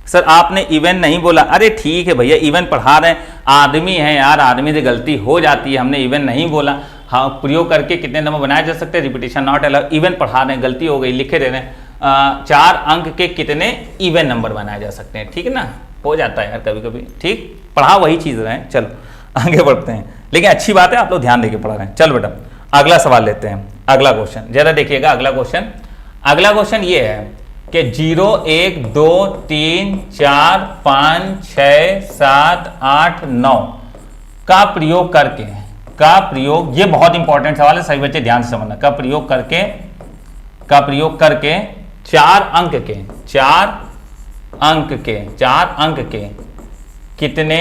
सर आपने इवन नहीं बोला, अरे ठीक है भैया, इवन पढ़ा रहे हैं, आदमी है यार, आदमी से गलती हो जाती है, हमने इवन नहीं बोला। हाँ, प्रयोग करके कितने नंबर बनाए जा सकते हैं, रिपीटिशन नॉट अलाउड, इवन पढ़ा रहे हैं, गलती हो गई, लिखे दे रहे हैं 4 अंक के कितने इवन नंबर बनाए जा सकते हैं, ठीक है ना, हो जाता है यार कभी कभी, ठीक, पढ़ा वही चीज़ रहे हैं। चलो आगे बढ़ते हैं, लेकिन अच्छी बात है आप लोग ध्यान देके पढ़ा रहे हैं। चलो बेटा अगला सवाल लेते हैं, अगला क्वेश्चन जरा देखिएगा। अगला क्वेश्चन ये है कि 0 1 2 3 4 5 6 7 8 9 का प्रयोग ये बहुत इंपॉर्टेंट सवाल है, सभी बच्चे ध्यान से समझना। का प्रयोग करके 4 अंक के कितने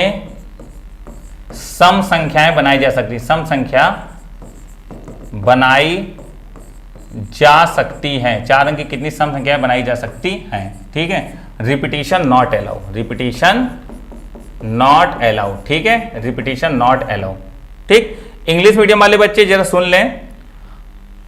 सम संख्याएं बनाई जा सकती, सम संख्या बनाई जा सकती हैं, 4 अंक की कितनी सम संख्याएं बनाई जा सकती हैं, ठीक है। रिपीटिशन नॉट अलाउ, ठीक है, रिपीटिशन नॉट अलाउ, ठीक। इंग्लिश मीडियम वाले बच्चे जरा सुन लें,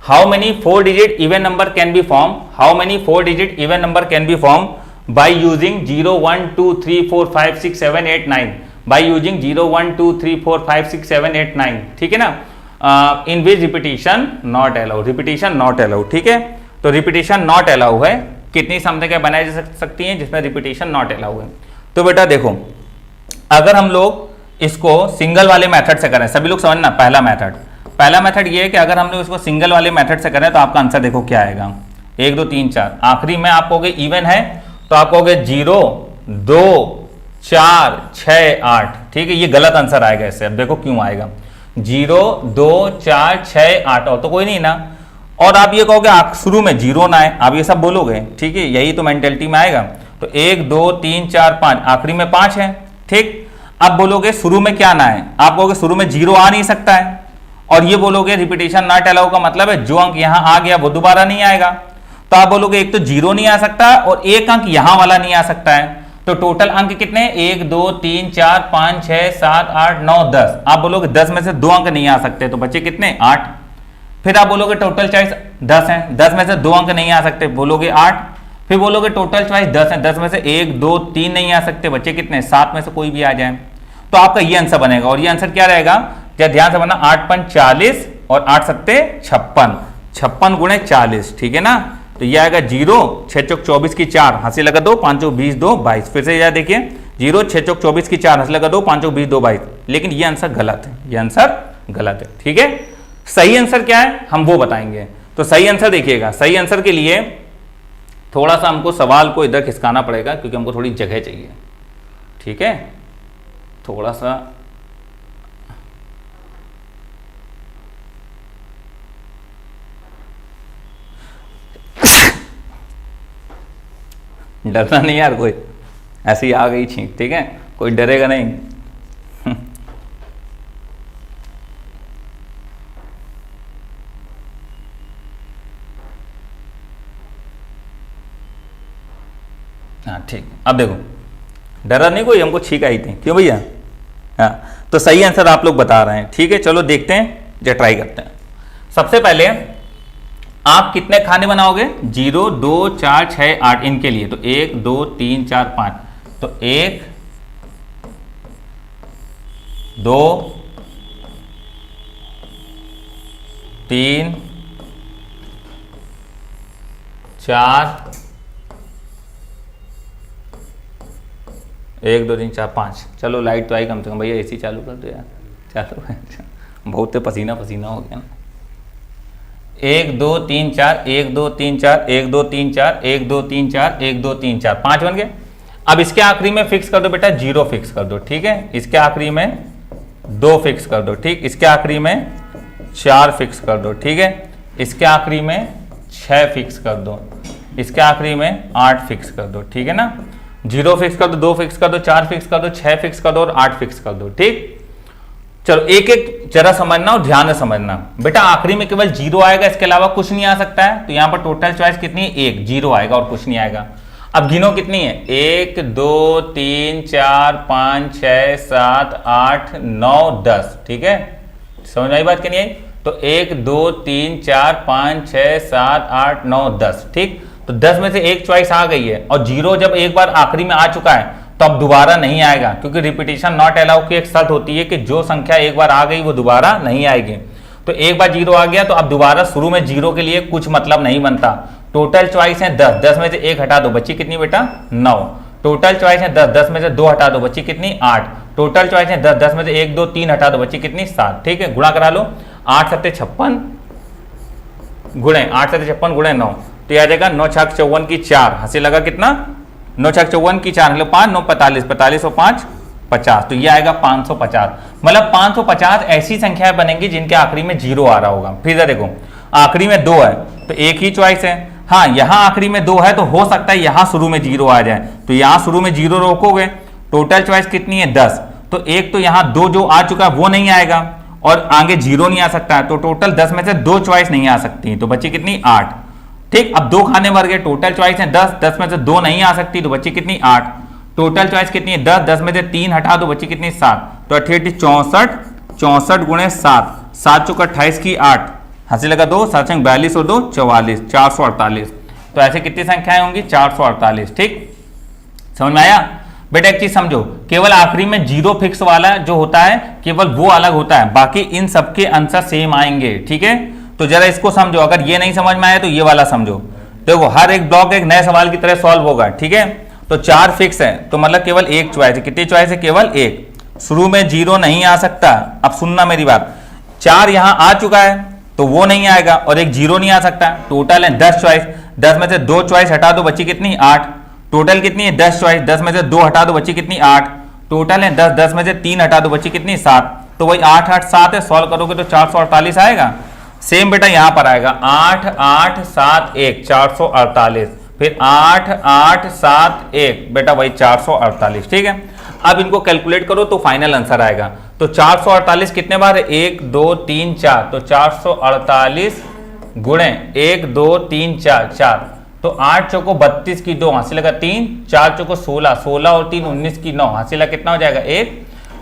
how many 4 digit even number can be form, how many 4 digit even number can be form by using 0 1 2 3 4 5 6 7 8 9, by using 0 1 2 3 4 5 6 7 8 9, ठीक है ना, in which repetition not allow, repetition not allow, ठीक है। तो रिपीटिशन नॉट अलाउ है, कितनी संख्या बनाई जा सकती हैं जिसमें रिपीटिशन नॉट अलाउ है। तो बेटा देखो, अगर हम लोग इसको सिंगल वाले मेथड से करें, सभी लोग समझना, पहला मेथड ये है कि अगर हम लोग इसको सिंगल वाले मेथड से करें तो आपका आंसर देखो क्या आएगा, 1 2 3 4, आखिरी में आप कहोगे इवन है तो आप कहोगे 0 2 4 6 8, ठीक है, ये गलत आंसर आएगा इससे। अब देखो क्यों आएगा, 0 2 4 6 8 और तो कोई नहीं ना, और आप ये कहोगे शुरू में 0 ना आए, आप ये सब बोलोगे, ठीक है, यही तो मेंटेलिटी में आएगा। तो 1 2 3 4 5, आखिरी में 5 है, ठीक। अब बोलोगे शुरू में क्या ना है, आप कहोगे शुरू में 0 आ नहीं सकता है, और ये बोलोगे रिपीटिशन नॉट अलाउ का मतलब है जो अंक यहां आ गया वो दोबारा नहीं आएगा। तो आप बोलोगे एक तो 0 नहीं आ सकता और एक अंक यहां वाला नहीं आ सकता है, तो टोटल अंक कितने, 1 2 3 4 5 6 7 8 9 10, आप बोलोगे 10 में से 2 अंक नहीं आ सकते, तो बच्चे कितने, 8। फिर आप बोलोगे टोटल चॉइस 10 है, 10 में से 2 अंक नहीं आ सकते, बोलोगे 8। फिर बोलोगे टोटल चॉइस 10 है, 10 में से 1 2 3 नहीं आ सकते, बच्चे कितने, 7 में से कोई भी आ जाए, तो आपका ये आंसर बनेगा। और ये आंसर क्या रहेगा, ध्यान से बनना, 8 5 40 और 8 7 56, 56 गुणे 40, ठीक है ना। तो ये आएगा 0 6 चौक 24 की 4, हंसी लगा दो, 5 चौक 20 2 22, फिर से यार देखिए 0 6 चौक 24 की 4, हंसी लगा दो, 5 चौक 20 2 22, लेकिन ये आंसर गलत है, ये आंसर गलत है, ठीक है। सही आंसर क्या है हम वो बताएंगे। तो सही आंसर देखिएगा, सही आंसर के लिए थोड़ा सा हमको सवाल को इधर खिसकाना पड़ेगा क्योंकि हमको थोड़ी जगह चाहिए, ठीक है, थोड़ा सा डरना नहीं यार, कोई ऐसी आ गई छींक, ठीक है, कोई डरेगा नहीं। हाँ ठीक, अब देखो डरा नहीं कोई, हमको छींक आई थी, क्यों भैया, हाँ। तो सही आंसर आप लोग बता रहे हैं, ठीक है, चलो देखते हैं, जो ट्राई करते हैं। सबसे पहले आप कितने खाने बनाओगे, 0 2 4 6 8 इनके लिए, तो 1 2 3 4 5, तो 1 2 3 4 1 2 3 4 5, चलो लाइट तो आई कम से कम, भैया एसी चालू कर दो यार, चालू है, बहुत पसीना पसीना हो गया ना। 1 2 3 4 1 2 3 4 1 2 3 4 1 2 3 4 1 2 3 4 5 बन गए। अब इसके आखिरी में फिक्स कर दो बेटा, 0 फिक्स कर दो, ठीक है, इसके आखिरी में 2 फिक्स कर दो, ठीक, इसके आखिरी में 4 फिक्स कर दो, ठीक है, इसके आखिरी में 6 फिक्स कर दो, इसके आखिरी में 8 फिक्स कर दो, ठीक है ना। 0 फिक्स कर दो, 2 फिक्स कर दो, 4 फिक्स कर दो, 6 फिक्स कर दो और 8 फिक्स कर दो, ठीक। चलो एक एक जरा समझना और ध्यान से समझना बेटा, आखिरी में केवल 0 आएगा, इसके अलावा कुछ नहीं आ सकता है, तो यहां पर टोटल चॉइस कितनी है, 1, 0 आएगा और कुछ नहीं आएगा। अब गिनो कितनी है, 1 2 3 4 5 6 7 8 9 10, ठीक है, समझ आई बात कि नहीं आई। तो 1 2 3 4 5 6 7 8 9 10, ठीक, तो 10 में से एक चॉइस आ गई है, और 0 जब एक बार आखिरी में आ चुका है तो अब दोबारा नहीं आएगा, क्योंकि रिपीटिशन नॉट अलाउ की एक शर्त होती है कि जो संख्या एक बार आ गई वो दोबारा नहीं आएगी। तो एक बार 0 आ गया तो अब दोबारा शुरू में 0 के लिए कुछ मतलब नहीं बनता। टोटल चॉइस है 10, 10 में से 1 हटा दो, बच्ची कितनी बेटा, 9। टोटल चॉइस है 10, 10 में से 2 हटा दो, बच्ची कितनी, 8। टोटल चॉइस है 10, 10 में से 1 2 3 हटा दो, बच्ची कितनी, 7, ठीक है, गुणा करा लो, 8 7 56 गुणे 8 7 56 गुणे 9, तो यह आ जाएगा 9 6 54 की 4, हंसी लगा कितना, 9 6 54 की 4 मतलब 5 9 45, 45 और 5 50, तो ये आएगा 550। मतलब 550 ऐसी संख्याएं बनेंगी जिनके आखिरी में 0 आ रहा होगा। फिर देखो आखिरी में 2 है तो एक ही चॉइस है, हाँ यहाँ आखिरी में 2 है तो हो सकता है यहाँ शुरू में 0 आ जाए, तो यहाँ शुरू में 0 रोकोगे, टोटल चॉइस कितनी है 10, तो एक तो यहाँ 2 जो आ चुका है वो नहीं आएगा और आगे 0 नहीं आ सकता है, तो टोटल 10 में से 2 चॉइस नहीं आ सकती, तो बच्ची कितनी, 8, ठीक। अब 2 खाने मर गए, टोटल चॉइस है 10, 10 में से 2 नहीं आ सकती, तो बच्ची कितनी, 8। टोटल चॉइस कितनी है 10, 10 में से 3 हटा दो, बच्ची कितनी, 7, तो 68 64 गुणे 7, 7 चौका 28 की 8, हासिल का 2, 7 42 और 2 44, 448। तो ऐसे कितनी संख्याएं होंगी? 448। ठीक, समझ में आया? बेटा एक चीज समझो, केवल आखिरी में जीरो फिक्स वाला जो होता है केवल वो अलग होता है, बाकी इन सबके आंसर सेम आएंगे। ठीक है, तो जरा इसको समझो, अगर ये नहीं समझ में आया तो ये वाला समझो। देखो हर एक ब्लॉक एक नए सवाल की तरह सॉल्व होगा। ठीक है, तो 4 फिक्स है तो मतलब केवल एक चॉइस है। कितनी चॉइस है? केवल एक। शुरू में जीरो नहीं आ सकता। अब सुनना मेरी बात, 4 यहां आ चुका है तो वो नहीं आएगा, और एक जीरो नहीं आ सकता। टोटल है 10 चॉइस, 10 में से 2 चॉइस हटा दो, बची कितनी? 8। टोटल कितनी है? 10 चॉइस, 10 में से 2 हटा दो, बची कितनी? 8। टोटल है 10, 10 में से 3 हटा दो, बची कितनी? 7। तो वही 8 8 7 है, सॉल्व करोगे तो 448 आएगा। सेम बेटा यहां पर आएगा 8 8 7 1 448, फिर 8 8 7 1 बेटा वही 448। ठीक है, अब इनको कैलकुलेट करो तो फाइनल आंसर आएगा। तो 448 कितने बार है? 1 2 3 4, तो 448 गुणे 1 2 3 4 4, तो 8 चौको 32 की 2 हासिल का 3, 4 चौको 16, 16 और 3 19 की 9 हासिल कितना हो जाएगा? 1,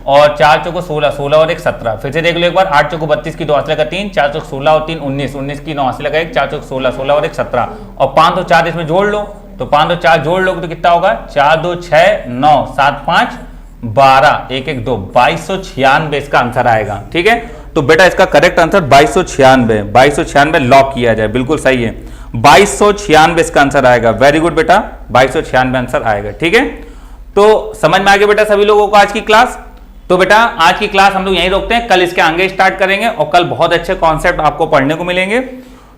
और 4 चौको 16, 16 और 1 17। फिर से देख लो एक बार, 8 चौको 32 की 2 हासिल का 3, 4 चौक 16 और 3 19, 19 की 9 हासिल का 1, 4 चौक 16, 16 और 1 17, और 5 2 4 इसमें जोड़ लो, तो 5 2 4 जोड़ लोगे तो कितना होगा? 4 2 6 9 7 5 12 1 1 2 2296 इसका आंसर आएगा। ठीक है, तो बेटा इसका करेक्ट आंसर 2296, 2296 लॉक किया जाए, बिल्कुल सही है। 2296 इसका आंसर आएगा। वेरी गुड बेटा, 2296 आंसर आएगा। ठीक है, तो समझ में आ गया बेटा सभी लोगों को आज की क्लास? तो बेटा आज की क्लास हम लोग यहीं रोकते हैं, कल इसके आगे स्टार्ट करेंगे और कल बहुत अच्छे कॉन्सेप्ट आपको पढ़ने को मिलेंगे।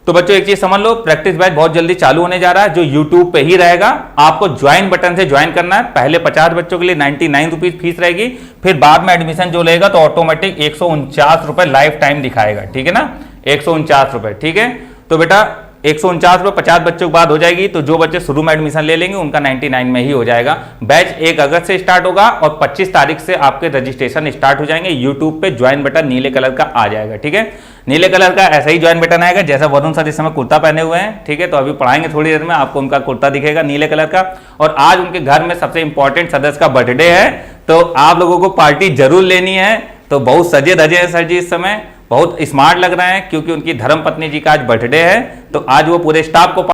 तो बच्चों एक चीज समझ लो, प्रैक्टिस बैच बहुत जल्दी चालू होने जा रहा है, जो यूट्यूब पे ही रहेगा। आपको ज्वाइन बटन से ज्वाइन करना है। पहले 50 बच्चों के लिए 99 रुपीज फीस रहेगी, फिर बाद में एडमिशन जो लेगा तो ऑटोमेटिक 149 रुपए लाइफ टाइम दिखाएगा। ठीक है ना, 149 रुपए। ठीक है, तो बेटा 149 रुपए 50 बच्चों के बाद हो जाएगी, तो जो बच्चे शुरू में एडमिशन ले लेंगे उनका 99 में ही हो जाएगा। बैच 1 अगस्त से स्टार्ट होगा और 25 तारीख से आपके रजिस्ट्रेशन स्टार्ट हो जाएंगे। यूट्यूब पे ज्वाइन बटन नीले कलर का आ जाएगा। ठीक है, नीले कलर का ऐसा ही ज्वाइन बटन आएगा जैसा वरुण सर इस समय कुर्ता पहने हुए हैं। ठीक है, तो अभी पढ़ाएंगे थोड़ी देर में, आपको उनका कुर्ता दिखेगा नीले कलर का। और आज उनके घर में सबसे इंपॉर्टेंट सदस्य का बर्थडे है, तो आप लोगों को पार्टी जरूर लेनी है। तो बहुत सजे धजे हैं सर जी इस समय, बहुत स्मार्ट लग रहे हैं क्योंकि उनकी धर्मपत्नी जी का आज बर्थडे है। तो आज वो पूरे स्टाफ को